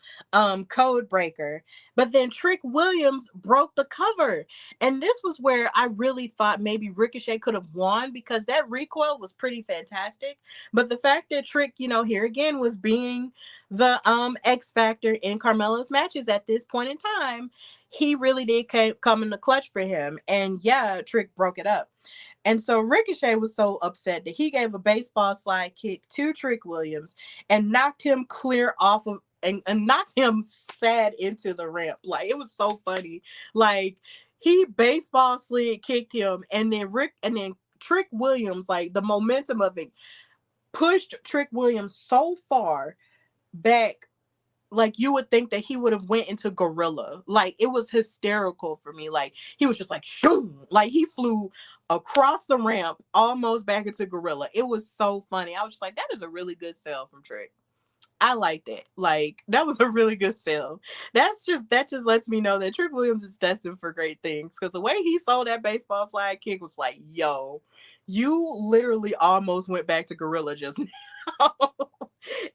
code breaker. But then Trick Williams broke the cover. And this was where I really thought maybe Ricochet could have won, because that recoil was pretty fantastic. But the fact that Trick, here again, was being the X factor in Carmelo's matches at this point in time, he really did come in the clutch for him. And yeah, Trick broke it up. And so Ricochet was so upset that he gave a baseball slide kick to Trick Williams and knocked him clear off of and knocked him sad into the ramp. Like, it was so funny. Like, he baseball slid kicked him, and then Trick Williams, like, the momentum of it pushed Trick Williams so far back, like, you would think that he would have went into gorilla. Like, it was hysterical for me. Like, he was just like, shoo, like, he flew across the ramp almost back into gorilla. It was so funny. I was just like, that is a really good sell from Trick. I like that. Like, that was a really good sell. That just lets me know that Trick Williams is destined for great things. Because the way he sold that baseball slide kick was like, yo, you literally almost went back to Gorilla just now.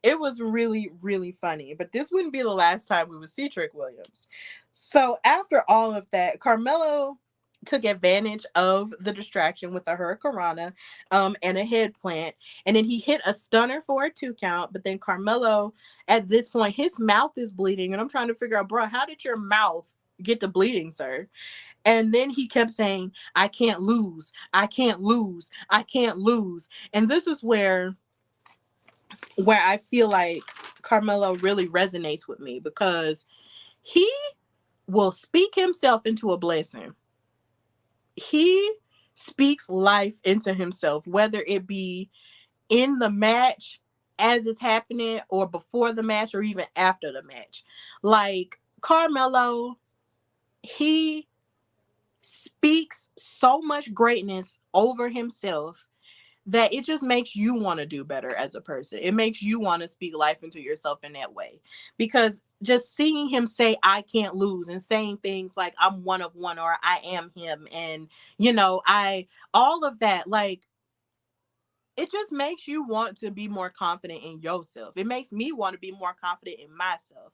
It was really, really funny. But this wouldn't be the last time we would see Trick Williams. So after all of that, Carmelo took advantage of the distraction with a hurricanrana and a head plant, and then he hit a stunner for a 2 count. But then Carmelo, at this point, his mouth is bleeding, and I'm trying to figure out, bro, how did your mouth get to bleeding, sir? And then he kept saying, I can't lose, I can't lose, I can't lose. And this is where I feel like Carmelo really resonates with me, because he will speak himself into a blessing. He speaks life into himself, whether it be in the match as it's happening, or before the match, or even after the match. Like, Carmelo, he speaks so much greatness over himself that it just makes you want to do better as a person. It makes you want to speak life into yourself in that way. Because just seeing him say, I can't lose, and saying things like, I'm one of one, or I am him, and, all of that, like, it just makes you want to be more confident in yourself. It makes me want to be more confident in myself.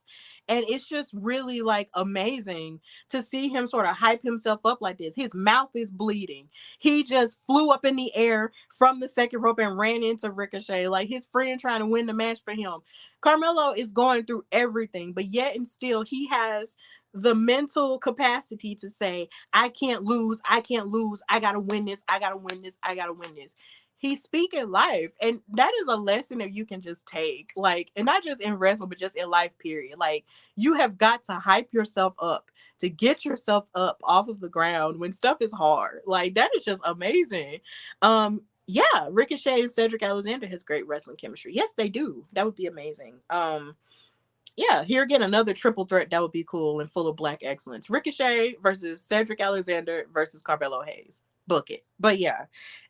And it's just really, like, amazing to see him sort of hype himself up like this. His mouth is bleeding. He just flew up in the air from the second rope and ran into Ricochet, like his friend trying to win the match for him. Carmelo is going through everything, but yet and still he has the mental capacity to say, I can't lose, I can't lose, I gotta win this, I gotta win this, I gotta win this. He's speaking life, and that is a lesson that you can just take, like, and not just in wrestling, but just in life, period. Like, you have got to hype yourself up to get yourself up off of the ground when stuff is hard. Like, that is just amazing. Yeah, Ricochet and Cedric Alexander has great wrestling chemistry. Yes, they do. That would be amazing. Yeah, here again, another triple threat that would be cool and full of black excellence. Ricochet versus Cedric Alexander versus Carmelo Hayes. Book it. But yeah,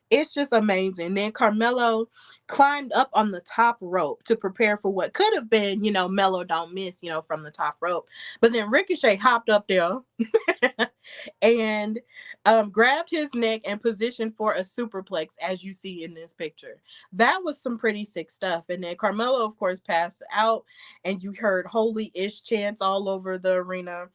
it's just amazing. Then Carmelo climbed up on the top rope to prepare for what could have been, Melo don't miss, from the top rope. But then Ricochet hopped up there and grabbed his neck and positioned for a superplex, as you see in this picture. That was some pretty sick stuff. And then Carmelo, of course, passed out, and you heard holy ish chants all over the arena.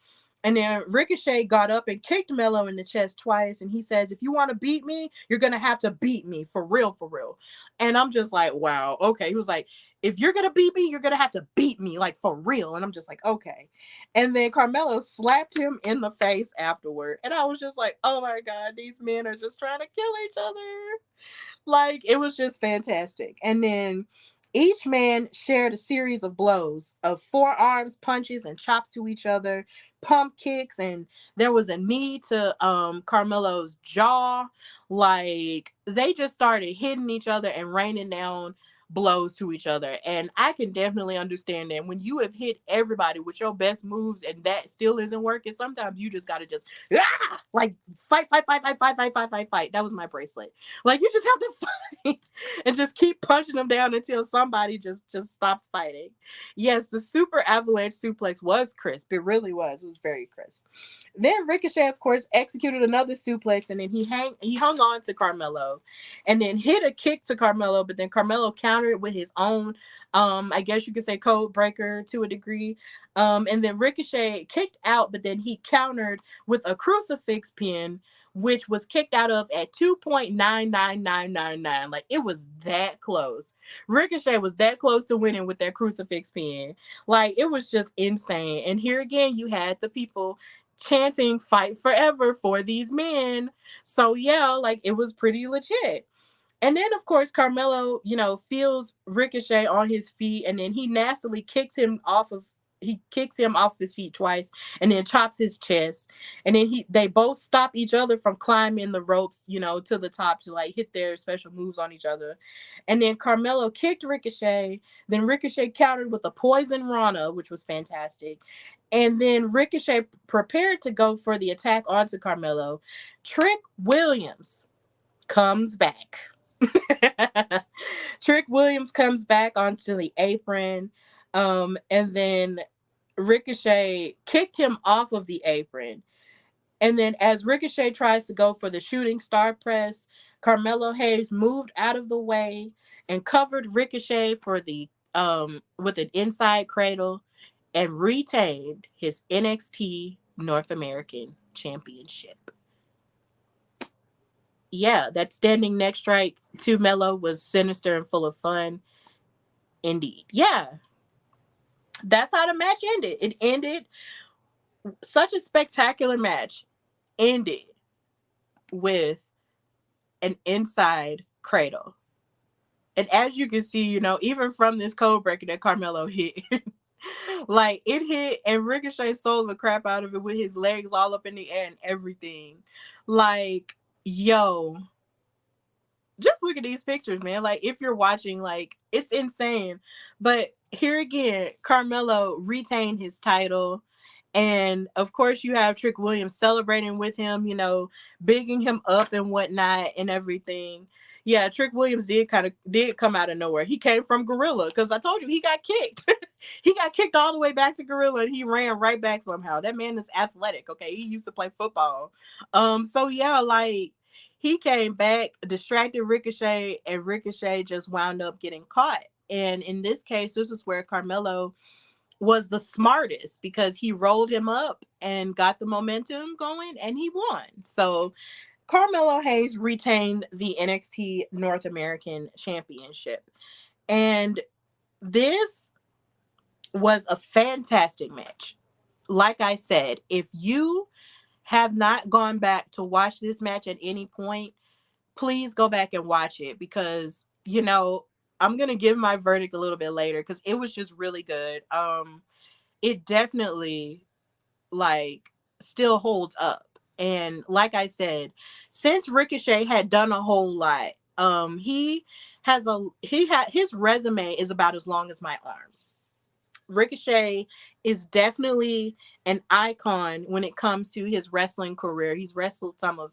And then Ricochet got up and kicked Melo in the chest twice. And he says, if you want to beat me, you're going to have to beat me for real, for real. And I'm just like, wow, okay. He was like, if you're going to beat me, you're going to have to beat me, like, for real. And I'm just like, okay. And then Carmelo slapped him in the face afterward. And I was just like, oh my God, these men are just trying to kill each other. Like, it was just fantastic. And then each man shared a series of blows of forearms, punches, and chops to each other, pump kicks, and there was a knee to Carmelo's jaw. Like, they just started hitting each other and raining down blows to each other. And I can definitely understand that when you have hit everybody with your best moves and that still isn't working, sometimes you just gotta just like fight, fight, fight, fight, fight, fight, fight, fight, fight. That was my bracelet. Like, you just have to fight and just keep punching them down until somebody just stops fighting. Yes, the super avalanche suplex was crisp. It really was. It was very crisp. Then Ricochet, of course, executed another suplex, and then he hung on to Carmelo, and then hit a kick to Carmelo, but then Carmelo countered with his own, I guess you could say, code breaker to a degree. And then Ricochet kicked out, but then he countered with a crucifix pin, which was kicked out of at 2.99999. Like, it was that close. Ricochet was that close to winning with that crucifix pin. Like, it was just insane. And here again, you had the people chanting fight forever for these men. So yeah, like, it was pretty legit. And then, of course, Carmelo, feels Ricochet on his feet, and then he nastily kicks him off his feet twice, and then chops his chest. And then they both stop each other from climbing the ropes, to the top to, like, hit their special moves on each other. And then Carmelo kicked Ricochet. Then Ricochet countered with a poison Rana, which was fantastic. And then Ricochet prepared to go for the attack onto Carmelo. Trick Williams comes back. Trick Williams comes back onto the apron. And then Ricochet kicked him off of the apron. And then as Ricochet tries to go for the shooting star press, Carmelo Hayes moved out of the way and covered Ricochet for the with an inside cradle and retained his NXT North American Championship. Yeah, that standing neck strike to Melo was sinister and full of fun. Indeed. Yeah. That's how the match ended. It ended such a spectacular match. Ended with an inside cradle. And as you can see, even from this code breaker that Carmelo hit, like it hit and Ricochet sold the crap out of it with his legs all up in the air and everything. Like, yo, just look at these pictures, man. Like, if you're watching, like, it's insane. But here again, Carmelo retained his title. And of course, you have Trick Williams celebrating with him, bigging him up and whatnot and everything. Yeah, Trick Williams did come out of nowhere. He came from Gorilla because I told you he got kicked. He got kicked all the way back to Gorilla and he ran right back somehow. That man is athletic. Okay, he used to play football. So yeah, like he came back, distracted Ricochet, and Ricochet just wound up getting caught. And in this case, this is where Carmelo was the smartest because he rolled him up and got the momentum going and he won. So Carmelo Hayes retained the NXT North American Championship. And this was a fantastic match. Like I said, if you have not gone back to watch this match at any point, please go back and watch it because, I'm going to give my verdict a little bit later because it was just really good. It definitely still holds up. And like I said, since Ricochet had done a whole lot, his resume is about as long as my arm. Ricochet is definitely an icon when it comes to his wrestling career. He's wrestled some of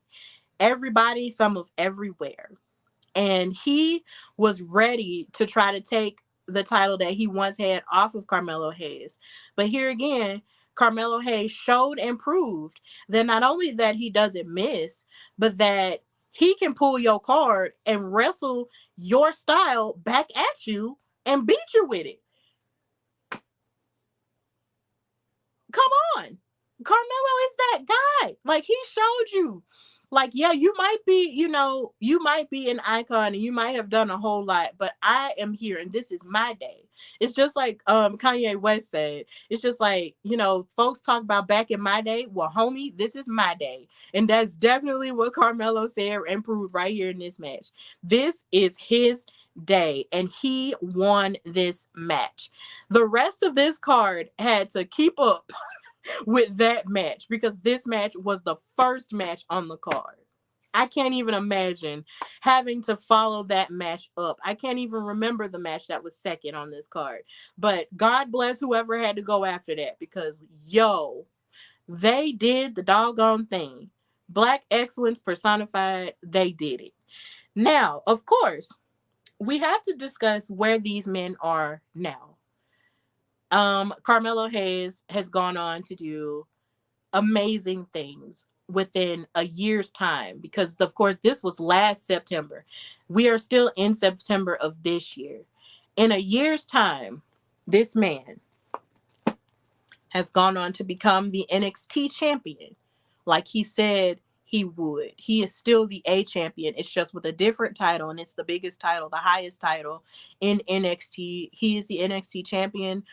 everybody, some of everywhere. And he was ready to try to take the title that he once had off of Carmelo Hayes. But here again, Carmelo Hayes showed and proved that not only that he doesn't miss, but that he can pull your card and wrestle your style back at you and beat you with it. Come on. Carmelo is that guy. Like, he showed you. Like, yeah, you might be, you might be an icon and you might have done a whole lot, but I am here and this is my day. It's just like Kanye West said. It's just like, folks talk about back in my day. Well, homie, this is my day. And that's definitely what Carmelo said and proved right here in this match. This is his day and he won this match. The rest of this card had to keep up with that match because this match was the first match on the card. I can't even imagine having to follow that match up. I can't even remember the match that was second on this card. But God bless whoever had to go after that because, they did the doggone thing. Black excellence personified, they did it. Now, of course, we have to discuss where these men are now. Carmelo Hayes has gone on to do amazing things within a year's time because, of course, this was last September. We are still in September of this year. In a year's time, this man has gone on to become the NXT champion like he said he would. He is still the A champion. It's just with a different title, and it's the biggest title, the highest title in NXT. He is the NXT champion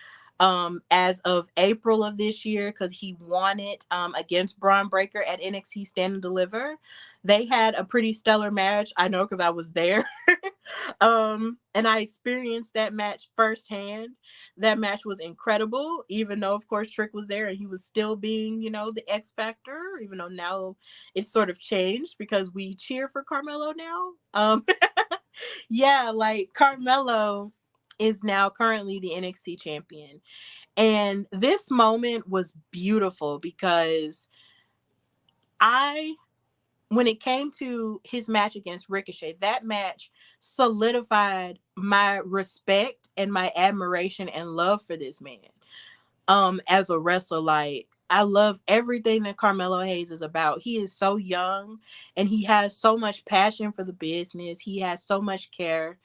as of April of this year because he won it against Braun Breaker at NXT Stand and Deliver. They had a pretty stellar match. I know because I was there. And I experienced that match firsthand. That match was incredible, even though, of course, Trick was there and he was still being, the X Factor, even though now it's sort of changed because we cheer for Carmelo now. Yeah, like Carmelo is now currently the NXT champion. And this moment was beautiful because when it came to his match against Ricochet, that match solidified my respect and my admiration and love for this man. As a wrestler, like, I love everything that Carmelo Hayes is about. He is so young and he has so much passion for the business. He has so much care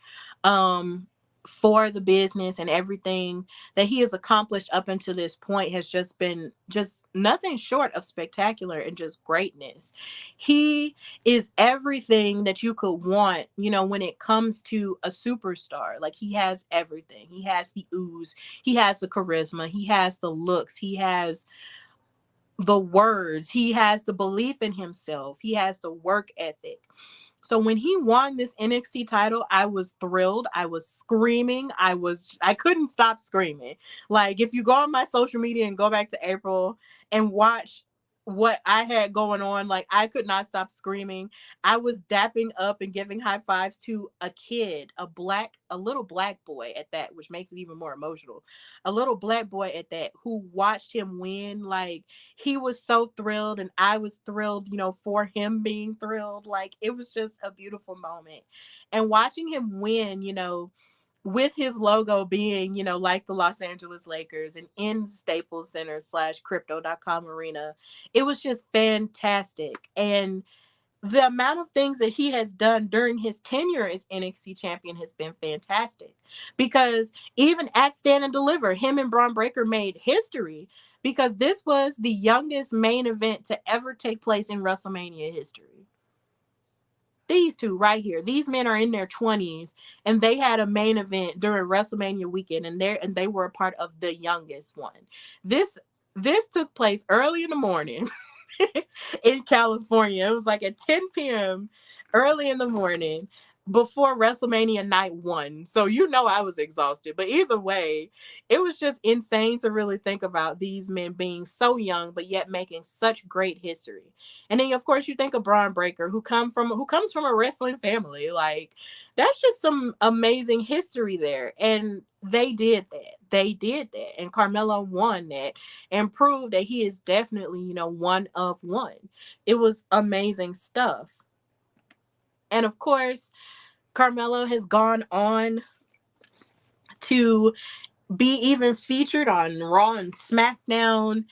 for the business, and everything that he has accomplished up until this point has just been just nothing short of spectacular and just greatness. He is everything that you could want, when it comes to a superstar. Like, he has everything. He has the ooze, he has the charisma, he has the looks, he has the words, he has the belief in himself, he has the work ethic. So when he won this NXT title, I was thrilled. I was screaming. I couldn't stop screaming. Like, if you go on my social media and go back to April and watch what I had going on, like, I could not stop screaming. I was dapping up and giving high fives to a kid, a little black boy at that, which makes it even more emotional. A little black boy at that, who watched him win. Like, he was so thrilled and I was thrilled, for him being thrilled. Like, it was just a beautiful moment. And watching him win, with his logo being, like the Los Angeles Lakers and in Staples Center / crypto.com arena, it was just fantastic. And the amount of things that he has done during his tenure as NXT champion has been fantastic, because even at Stand and Deliver, him and Braun Breaker made history, because this was the youngest main event to ever take place in WrestleMania history. These two right here, these men are in their 20s and they had a main event during WrestleMania weekend, and they were a part of the youngest one. This took place early in the morning in California. It was like at 10 p.m. early in the morning before WrestleMania night 1. So I was exhausted. But either way, it was just insane to really think about these men being so young but yet making such great history. And then of course you think of Braun Breaker, who comes from a wrestling family. Like, that's just some amazing history there. And they did that. And Carmelo won that and proved that he is definitely, one of one. It was amazing stuff. And of course, Carmelo has gone on to be even featured on Raw and SmackDown.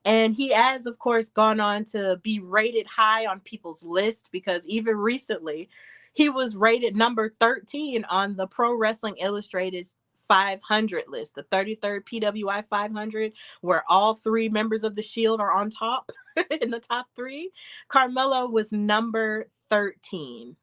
And he has, of course, gone on to be rated high on people's list, because even recently he was rated number 13 on the Pro Wrestling Illustrated's 500 list, the 33rd PWI 500, where all 3 members of the Shield are on top in the top 3. Carmelo was number 13.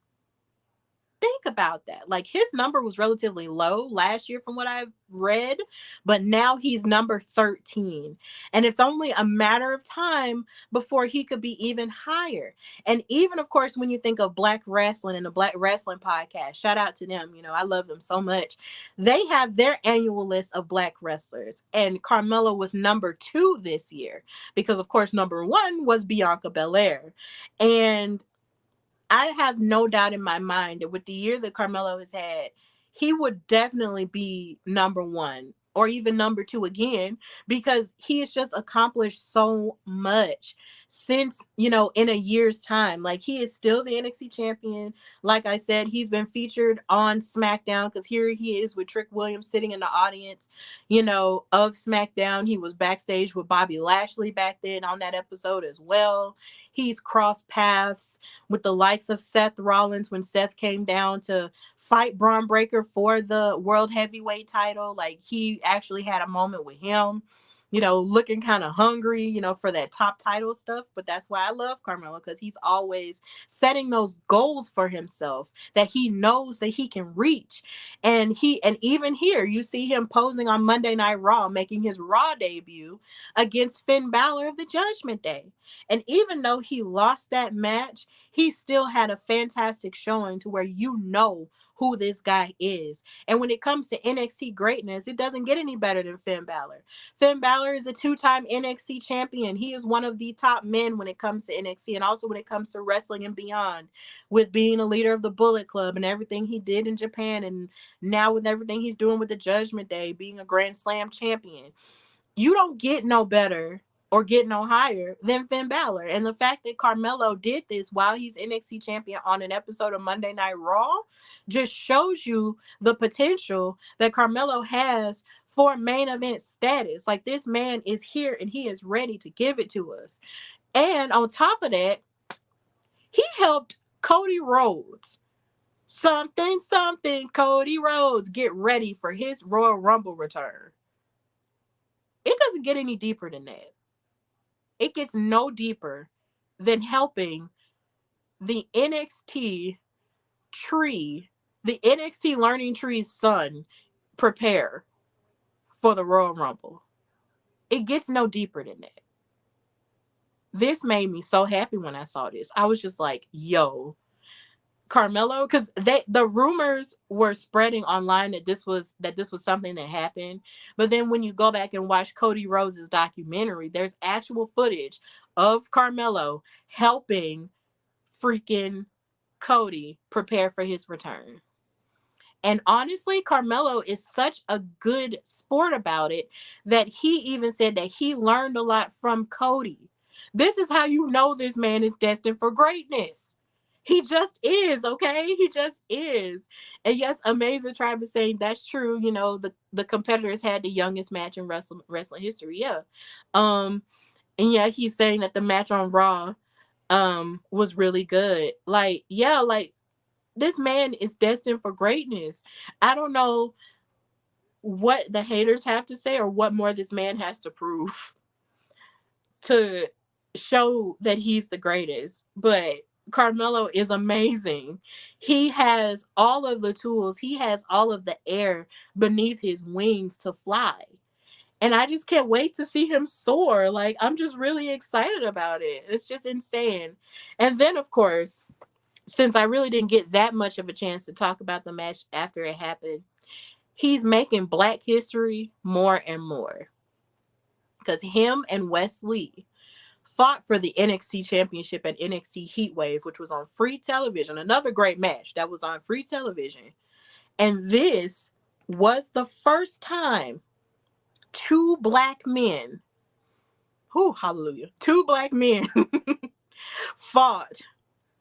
Think about that. Like, his number was relatively low last year from what I've read, but now he's number 13. And it's only a matter of time before he could be even higher. And even, of course, when you think of Black Wrestling and the Black Wrestling Podcast, shout out to them. I love them so much. They have their annual list of Black wrestlers. And Carmelo was number 2 this year, because, of course, number 1 was Bianca Belair. And I have no doubt in my mind that with the year that Carmelo has had, he would definitely be number 1 or even number 2 again, because he has just accomplished so much since, in a year's time. Like, he is still the NXT champion. Like I said, he's been featured on SmackDown, because here he is with Trick Williams sitting in the audience, of SmackDown. He was backstage with Bobby Lashley back then on that episode as well. He's crossed paths with the likes of Seth Rollins when Seth came down to fight Braun Breaker for the World Heavyweight title. Like, he actually had a moment with him, looking kind of hungry, for that top title stuff. But that's why I love Carmelo, because he's always setting those goals for himself that he knows that he can reach. And even here, you see him posing on Monday Night Raw, making his Raw debut against Finn Balor of the Judgment Day. And even though he lost that match, he still had a fantastic showing to where who this guy is. And when it comes to NXT greatness, it doesn't get any better than Finn Balor. Finn Balor is a 2-time NXT champion. He is one of the top men when it comes to NXT, and also when it comes to wrestling and beyond, with being a leader of the Bullet Club and everything he did in Japan, and now with everything he's doing with the Judgment Day, being a Grand Slam champion. You don't get no better, or get no higher than Finn Balor. And the fact that Carmelo did this while he's NXT champion on an episode of Monday Night Raw just shows you the potential that Carmelo has for main event status. Like, this man is here and he is ready to give it to us. And on top of that, he helped Cody Rhodes, something Cody Rhodes, get ready for his Royal Rumble return. It doesn't get any deeper than that. It gets no deeper than helping the NXT tree, the NXT learning tree's son, prepare for the Royal Rumble. It gets no deeper than that. This made me so happy when I saw this. I was just like, yo, Carmelo, because the rumors were spreading online that this was something that happened. But then when you go back and watch Cody Rhodes' documentary, there's actual footage of Carmelo helping freaking Cody prepare for his return. And honestly, Carmelo is such a good sport about it that he even said that he learned a lot from Cody. This is how you know this man is destined for greatness. He just is, okay? He just is. And yes, Amazing Tribe is saying that's true. You know, the competitors had the youngest match in wrestling history. Yeah. And yeah, he's saying that the match on Raw was really good. Like, yeah, like, this man is destined for greatness. I don't know what the haters have to say or what more this man has to prove to show that he's the greatest. But Carmelo is amazing. He has all of the tools. He has all of the air beneath his wings to fly. And I just can't wait to see him soar. Like, I'm just really excited about it. It's just insane. And then, of course, since I really didn't get that much of a chance to talk about the match after it happened, he's making Black history more and more. Because him and Wes Lee fought for the NXT Championship at NXT Heatwave, which was on free television. Another great match that was on free television. And this was the first time two Black men, hallelujah, two Black men fought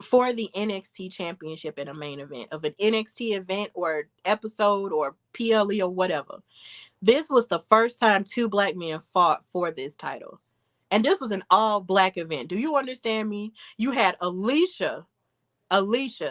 for the NXT Championship in a main event of an NXT event or episode or PLE or whatever. This was the first time two Black men fought for this title. And this was an all Black event. Do you understand me? You had Alicia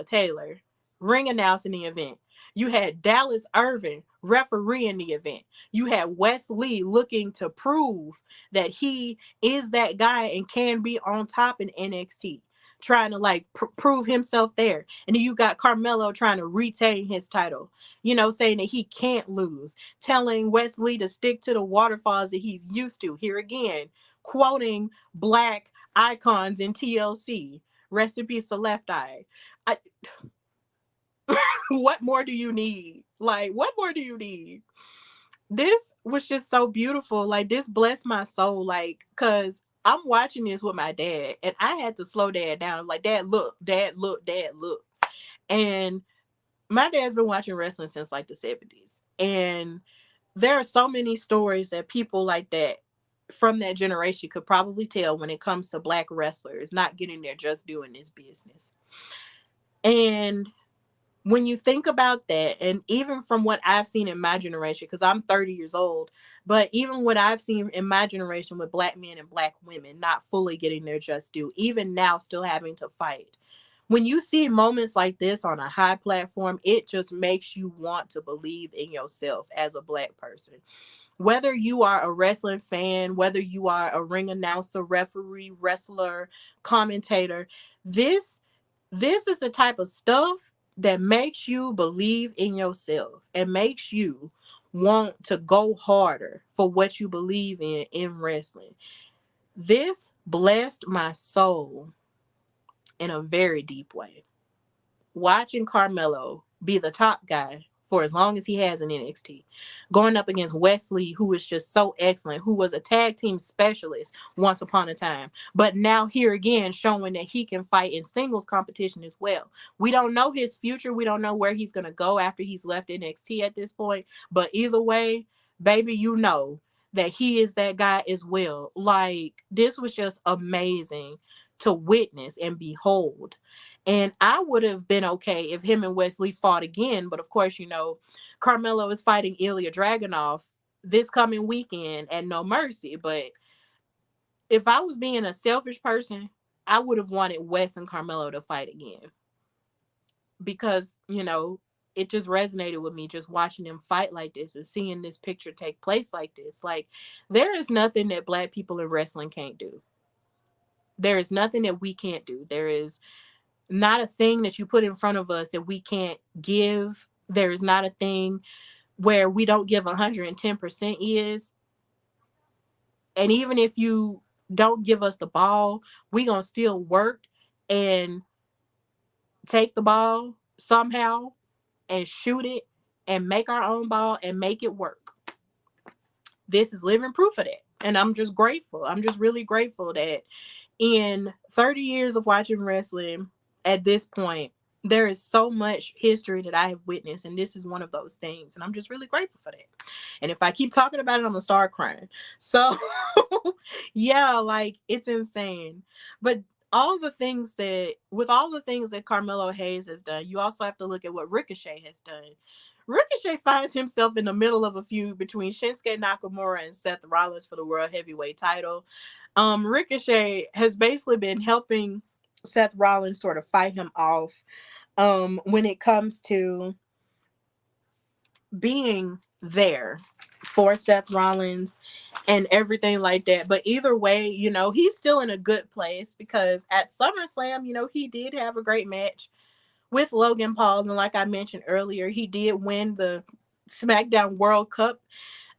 Taylor ring announcing the event. You had Dallas Irvin refereeing the event. You had Wes Lee looking to prove that he is that guy and can be on top in NXT, trying to like prove himself there. And then you got Carmelo trying to retain his title, you know, saying that he can't lose, telling Wes Lee to stick to the waterfalls that he's used to. Here again, quoting Black icons in TLC. Rest in peace to Left Eye. What more do you need? Like, what more do you need? This was just so beautiful. Like, this blessed my soul. Like, because I'm watching this with my dad, and I had to slow Dad down. Like, Dad, look. And my dad's been watching wrestling since like the 70s. And there are so many stories that people like that from that generation could probably tell when it comes to Black wrestlers not getting their just due in this business. And when you think about that, and even from what I've seen in my generation, because I'm 30 years old, but even what I've seen in my generation with Black men and Black women not fully getting their just due, even now still having to fight. When you see moments like this on a high platform, it just makes you want to believe in yourself as a Black person. Whether you are a wrestling fan, whether you are a ring announcer, referee, wrestler, commentator, this is the type of stuff that makes you believe in yourself and makes you want to go harder for what you believe in wrestling. This blessed my soul in a very deep way. Watching Carmelo be the top guy for as long as he has in NXT, going up against Wes Lee, who is just so excellent, who was a tag team specialist once upon a time, but now here again showing that he can fight in singles competition as well. We don't know his future. We don't know where he's going to go after he's left NXT at this point, but either way, baby, you know that he is that guy as well. Like, this was just amazing to witness and behold. And I would have been okay if him and Wesley fought again. But of course, Carmelo is fighting Ilya Dragunov this coming weekend at No Mercy. But if I was being a selfish person, I would have wanted Wes and Carmelo to fight again. Because, it just resonated with me just watching them fight like this and seeing this picture take place like this. Like, there is nothing that Black people in wrestling can't do. There is nothing that we can't do. There is not a thing that you put in front of us that we can't give. There is not a thing where we don't give 110% is. And even if you don't give us the ball, we gonna still work and take the ball somehow and shoot it and make our own ball and make it work. This is living proof of that. And I'm just grateful. I'm just really grateful that in 30 years of watching wrestling at this point, there is so much history that I have witnessed, and this is one of those things. And I'm just really grateful for that. And if I keep talking about it, I'm gonna start crying. So yeah, like, it's insane. But with all the things that Carmelo Hayes has done, you also have to look at what Ricochet has done. Ricochet finds himself in the middle of a feud between Shinsuke Nakamura and Seth Rollins for the World Heavyweight title. Ricochet has basically been helping Seth Rollins sort of fight him off when it comes to being there for Seth Rollins and everything like that. But either way, he's still in a good place because at SummerSlam, he did have a great match with Logan Paul. And like I mentioned earlier, he did win the SmackDown World Cup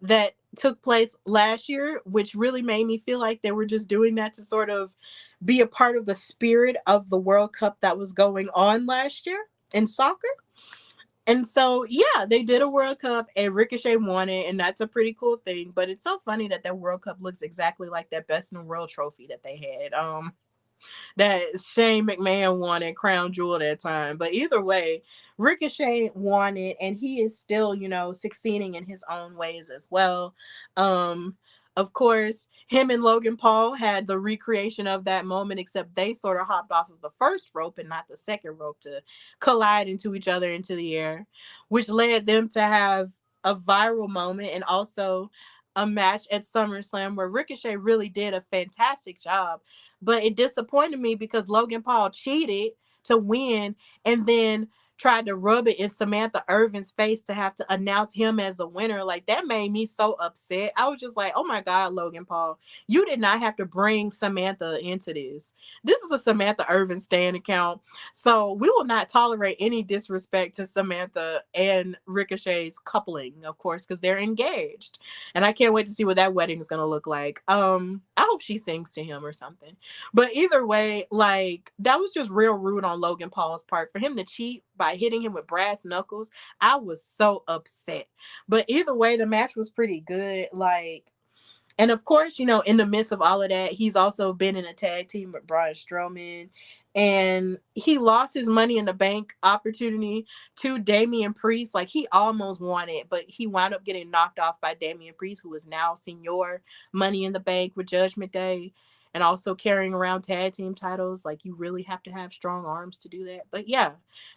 that took place last year, which really made me feel like they were just doing that to sort of be a part of the spirit of the World Cup that was going on last year in soccer. And so, yeah, they did a World Cup and Ricochet won it. And that's a pretty cool thing. But it's so funny that World Cup looks exactly like that Best in the World trophy that they had. That Shane McMahon won at Crown Jewel that time. But either way, Ricochet won it, and he is still, succeeding in his own ways as well. Of course, him and Logan Paul had the recreation of that moment, except they sort of hopped off of the first rope and not the second rope to collide into each other into the air, which led them to have a viral moment and also a match at SummerSlam where Ricochet really did a fantastic job. But it disappointed me because Logan Paul cheated to win and then tried to rub it in Samantha Irvin's face to have to announce him as the winner. Like, that made me so upset. I was just like, oh my God, Logan Paul, you did not have to bring Samantha into this. This is a Samantha Irvin stan account. So we will not tolerate any disrespect to Samantha and Ricochet's coupling, of course, because they're engaged. And I can't wait to see what that wedding is going to look like. I hope she sings to him or something. But either way, like, that was just real rude on Logan Paul's part. For him to cheat by hitting him with brass knuckles, I was so upset. But either way, the match was pretty good. Like, and of course, in the midst of all of that, he's also been in a tag team with Braun Strowman. And he lost his Money in the Bank opportunity to Damian Priest. Like, he almost won it, but he wound up getting knocked off by Damian Priest, who is now Senior Money in the Bank with Judgment Day and also carrying around tag team titles. Like, you really have to have strong arms to do that. But yeah,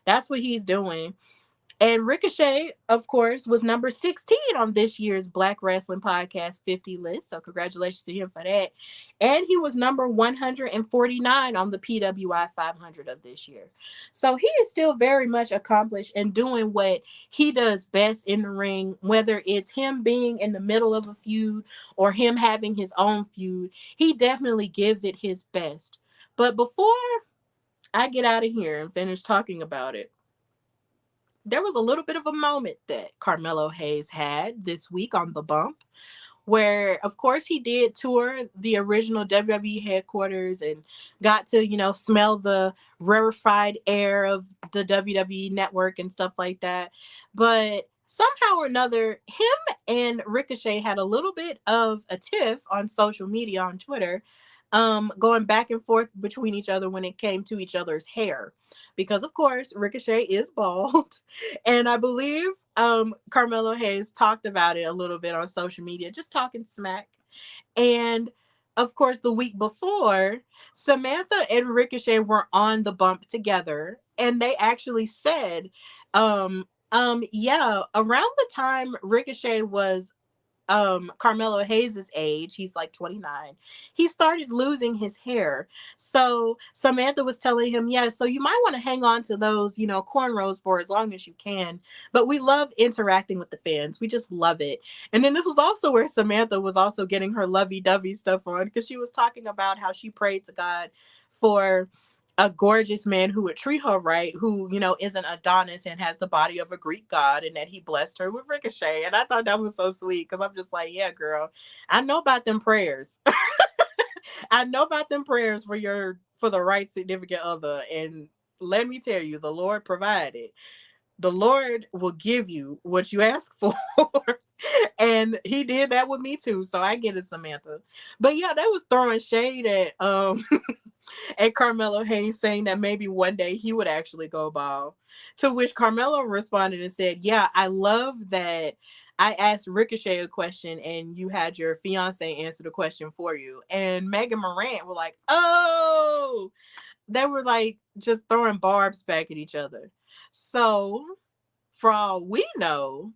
that's what he's doing. And Ricochet, of course, was number 16 on this year's Black Wrestling Podcast 50 list. So congratulations to him for that. And he was number 149 on the PWI 500 of this year. So he is still very much accomplished and doing what he does best in the ring, whether it's him being in the middle of a feud or him having his own feud. He definitely gives it his best. But before I get out of here and finish talking about it, there was a little bit of a moment that Carmelo Hayes had this week on The Bump, where, of course, he did tour the original WWE headquarters and got to, smell the rarefied air of the WWE network and stuff like that. But somehow or another, him and Ricochet had a little bit of a tiff on social media, on Twitter, going back and forth between each other when it came to each other's hair. Because, of course, Ricochet is bald. And I believe Carmelo Hayes talked about it a little bit on social media, just talking smack. And of course, the week before, Samantha and Ricochet were on the bump together, and they actually said, yeah, around the time Ricochet was Carmelo Hayes' age, he's like 29, he started losing his hair. So Samantha was telling him, yeah, so you might want to hang on to those, cornrows for as long as you can. But we love interacting with the fans. We just love it. And then this was also where Samantha was also getting her lovey-dovey stuff on, because she was talking about how she prayed to God for a gorgeous man who would treat her right, who, isn't Adonis and has the body of a Greek god, and that he blessed her with Ricochet. And I thought that was so sweet, because I'm just like, yeah, girl, I know about them prayers. I know about them prayers for the right significant other. And let me tell you, the Lord provided. The Lord will give you what you ask for. And he did that with me too. So I get it, Samantha. But yeah, they was throwing shade at and Carmelo Hayes, saying that maybe one day he would actually go bald. To which Carmelo responded and said, yeah, I love that I asked Ricochet a question and you had your fiance answer the question for you. And Megan Morant were like, oh, they were like just throwing barbs back at each other. So for all we know,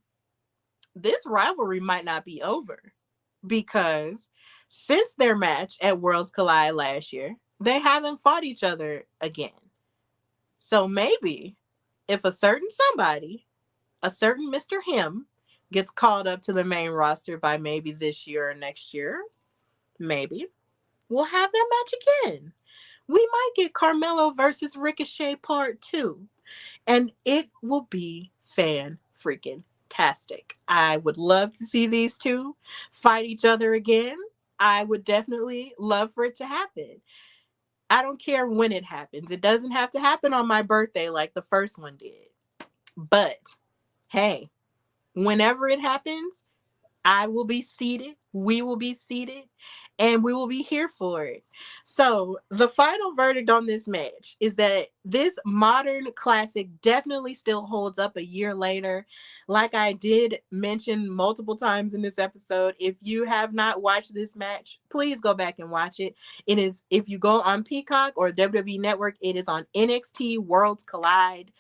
this rivalry might not be over, because since their match at Worlds Collide last year, they haven't fought each other again. So maybe if a certain somebody, a certain Mr. Him, gets called up to the main roster by maybe this year or next year, maybe we'll have their match again. We might get Carmelo versus Ricochet part 2, and it will be fan freaking tastic. I would love to see these two fight each other again. I would definitely love for it to happen. I don't care when it happens. It doesn't have to happen on my birthday like the first one did. But hey, whenever it happens, I will be seated. We will be seated. And we will be here for it. So, the final verdict on this match is that this modern classic definitely still holds up a year later. Like I did mention multiple times in this episode, if you have not watched this match, please go back and watch it. It is, if you go on Peacock or WWE Network, it is on NXT Worlds Collide.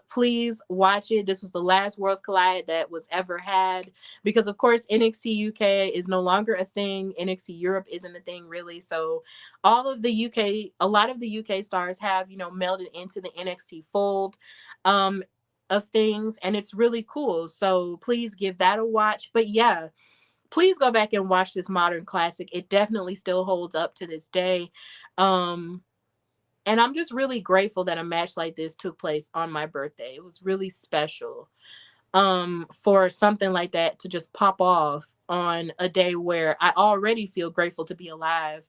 Please watch it. This was the last Worlds Collide that was ever had, because of course NXT UK is no longer a thing. NXT Europe isn't a thing really. So all of the UK, a lot of the UK stars have, melded into the NXT fold of things, and it's really cool. So please give that a watch. But yeah, please go back and watch this modern classic. It definitely still holds up to this day. And I'm just really grateful that a match like this took place on my birthday. It was really special for something like that to just pop off on a day where I already feel grateful to be alive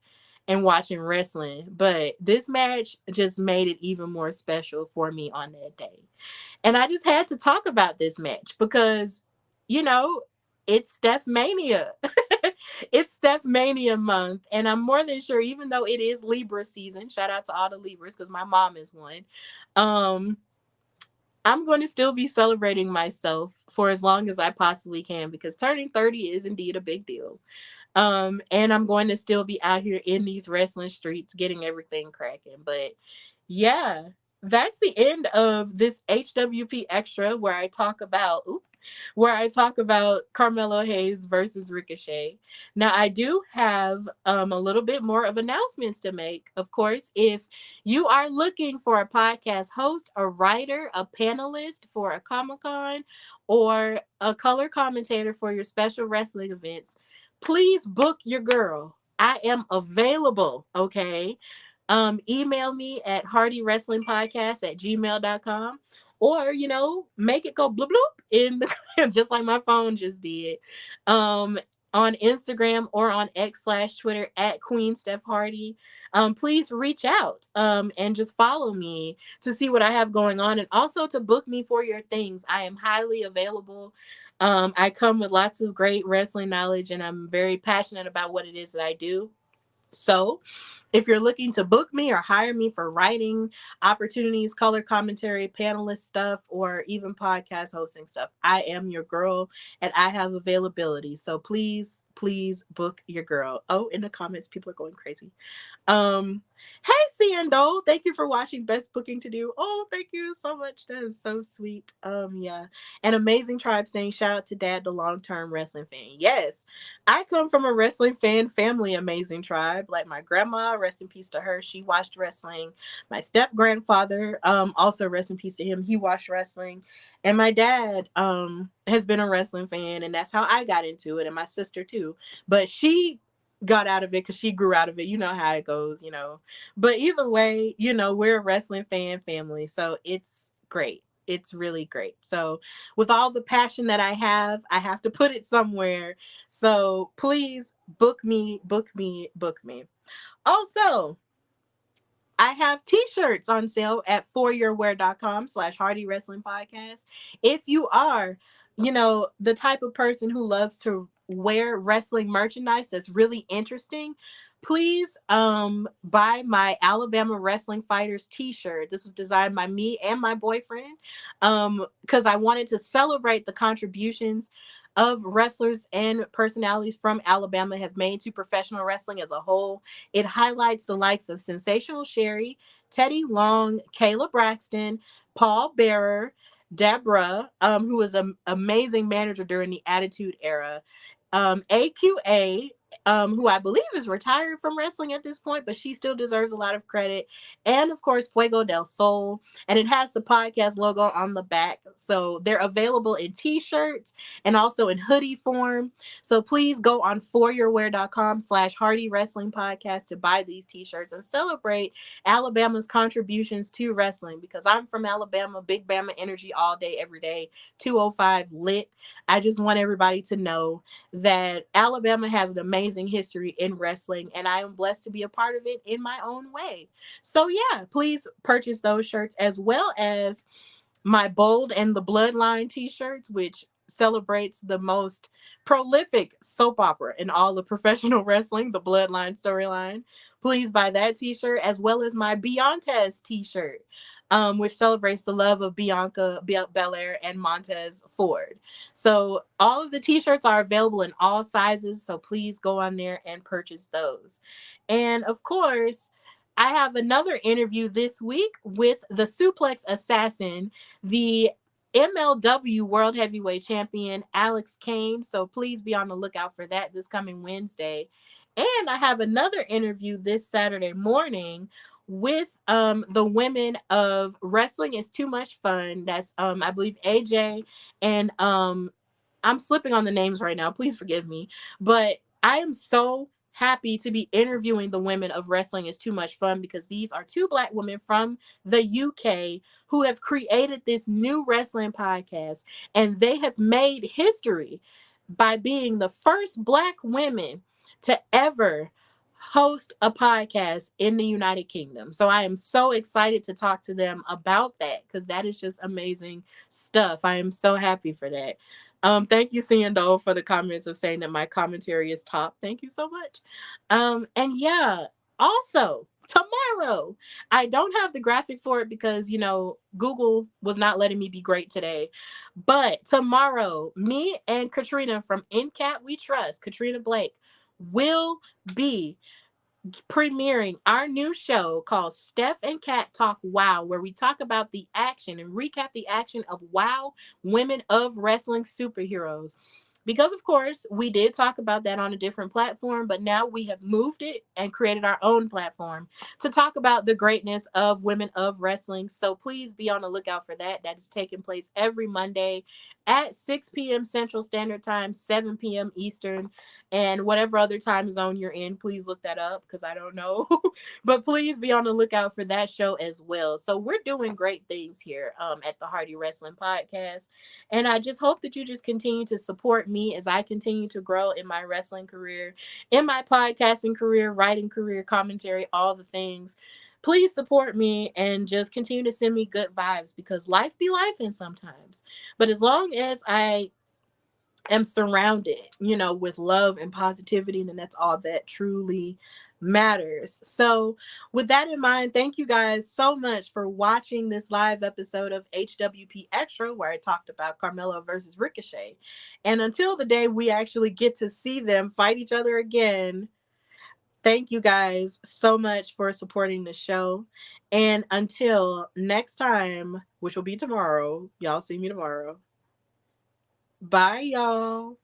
and watching wrestling. But this match just made it even more special for me on that day. And I just had to talk about this match because, it's Steph Mania. It's Steph Mania month. And I'm more than sure, even though it is Libra season, shout out to all the Libras because my mom is one. I'm going to still be celebrating myself for as long as I possibly can, because turning 30 is indeed a big deal. And I'm going to still be out here in these wrestling streets getting everything cracking. But yeah, that's the end of this HWP Extra where I talk about Carmelo Hayes versus Ricochet. Now, I do have a little bit more of announcements to make. Of course, if you are looking for a podcast host, a writer, a panelist for a Comic-Con, or a color commentator for your special wrestling events, please book your girl. I am available, okay? Email me at hardywrestlingpodcast@gmail.com, or, make it go bloop bloop in the, just like my phone just did. On Instagram or on X/Twitter at Queen Steph Hardy. Please reach out and just follow me to see what I have going on, and also to book me for your things. I am highly available. I come with lots of great wrestling knowledge, and I'm very passionate about what it is that I do. So If you're looking to book me or hire me for writing opportunities, color commentary, panelist stuff, or even podcast hosting stuff, I am your girl and I have availability. So please, please book your girl. Oh, in the comments, people are going crazy. Um, hey Ciando, thank you for watching Best Booking to Do. Oh, thank you so much. That is so sweet. Yeah. An amazing tribe saying shout out to dad, the long-term wrestling fan. Yes, I come from a wrestling fan family, amazing tribe. Like my grandma, rest in peace to her. She watched wrestling. My step grandfather, also rest in peace to him. He watched wrestling. And my dad has been a wrestling fan, and that's how I got into it, and my sister too. But she got out of it because she grew out of it. You know how it goes. But either way, we're a wrestling fan family. So it's great. It's really great. So with all the passion that I have to put it somewhere. So please book me, book me, book me. Also, I have t-shirts on sale at foryourwear.com/Hardy Wrestling Podcast. If you are, the type of person who loves to wear wrestling merchandise that's really interesting, please buy my Alabama Wrestling Fighters t-shirt. This was designed by me and my boyfriend because I wanted to celebrate the contributions of wrestlers and personalities from Alabama have made to professional wrestling as a whole. It highlights the likes of Sensational Sherry, Teddy Long, Kayla Braxton, Paul Bearer, Deborah, who was an amazing manager during the Attitude Era, AQA, who I believe is retired from wrestling at this point, but she still deserves a lot of credit. And of course, Fuego del Sol. And it has the podcast logo on the back. So they're available in t-shirts and also in hoodie form. So please go on foryourwear.com/Hardy Wrestling Podcast to buy these t-shirts and celebrate Alabama's contributions to wrestling, because I'm from Alabama, big Bama energy all day, every day, 205 lit. I just want everybody to know that Alabama has an amazing history in wrestling, and I am blessed to be a part of it in my own way. So yeah, please purchase those shirts as well as my Bold and the Bloodline t-shirts, which celebrates the most prolific soap opera in all of professional wrestling, the Bloodline storyline. Please buy that t-shirt, as well as my Beyonce's t-shirt, which celebrates the love of Bianca Belair and Montez Ford. So all of the t-shirts are available in all sizes, so please go on there and purchase those. And of course, I have another interview this week with the Suplex Assassin, the MLW World Heavyweight Champion, Alex Kane. So please be on the lookout for that this coming Wednesday. And I have another interview this Saturday morning with the women of Wrestling is Too Much Fun. That's I believe AJ and I'm slipping on the names right now. Please forgive me. But I am so happy to be interviewing the women of Wrestling is Too Much Fun, because these are two Black women from the UK who have created this new wrestling podcast, and they have made history by being the first Black women to ever host a podcast in the United Kingdom. So I am so excited to talk to them about that, because that is just amazing stuff. I am so happy for that. Thank you, Ciando, for the comments of saying that my commentary is top. Thank you so much. And yeah, also tomorrow, I don't have the graphic for it because, Google was not letting me be great today. But tomorrow, me and Katrina from In Cat We Trust, Katrina Blake, will be premiering our new show called Steph and Kat Talk WoW, where we talk about the action and recap the action of WoW Women of Wrestling Superheroes. Because, of course, we did talk about that on a different platform, but now we have moved it and created our own platform to talk about the greatness of Women of Wrestling. So please be on the lookout for that. That is taking place every Monday at 6 p.m. Central Standard Time, 7 p.m. Eastern, and whatever other time zone you're in. Please look that up because I don't know. But please be on the lookout for that show as well. So we're doing great things here at the Hardy Wrestling Podcast. And I just hope that you just continue to support me as I continue to grow in my wrestling career, in my podcasting career, writing career, commentary, all the things. Please support me and just continue to send me good vibes, because life be lifing sometimes. But as long as I am surrounded, with love and positivity, and that's all that truly matters. So, with that in mind, thank you guys so much for watching this live episode of HWP Extra, where I talked about Carmelo versus Ricochet. And until the day we actually get to see them fight each other again, thank you guys so much for supporting the show. And until next time, which will be tomorrow, y'all see me tomorrow. Bye, y'all.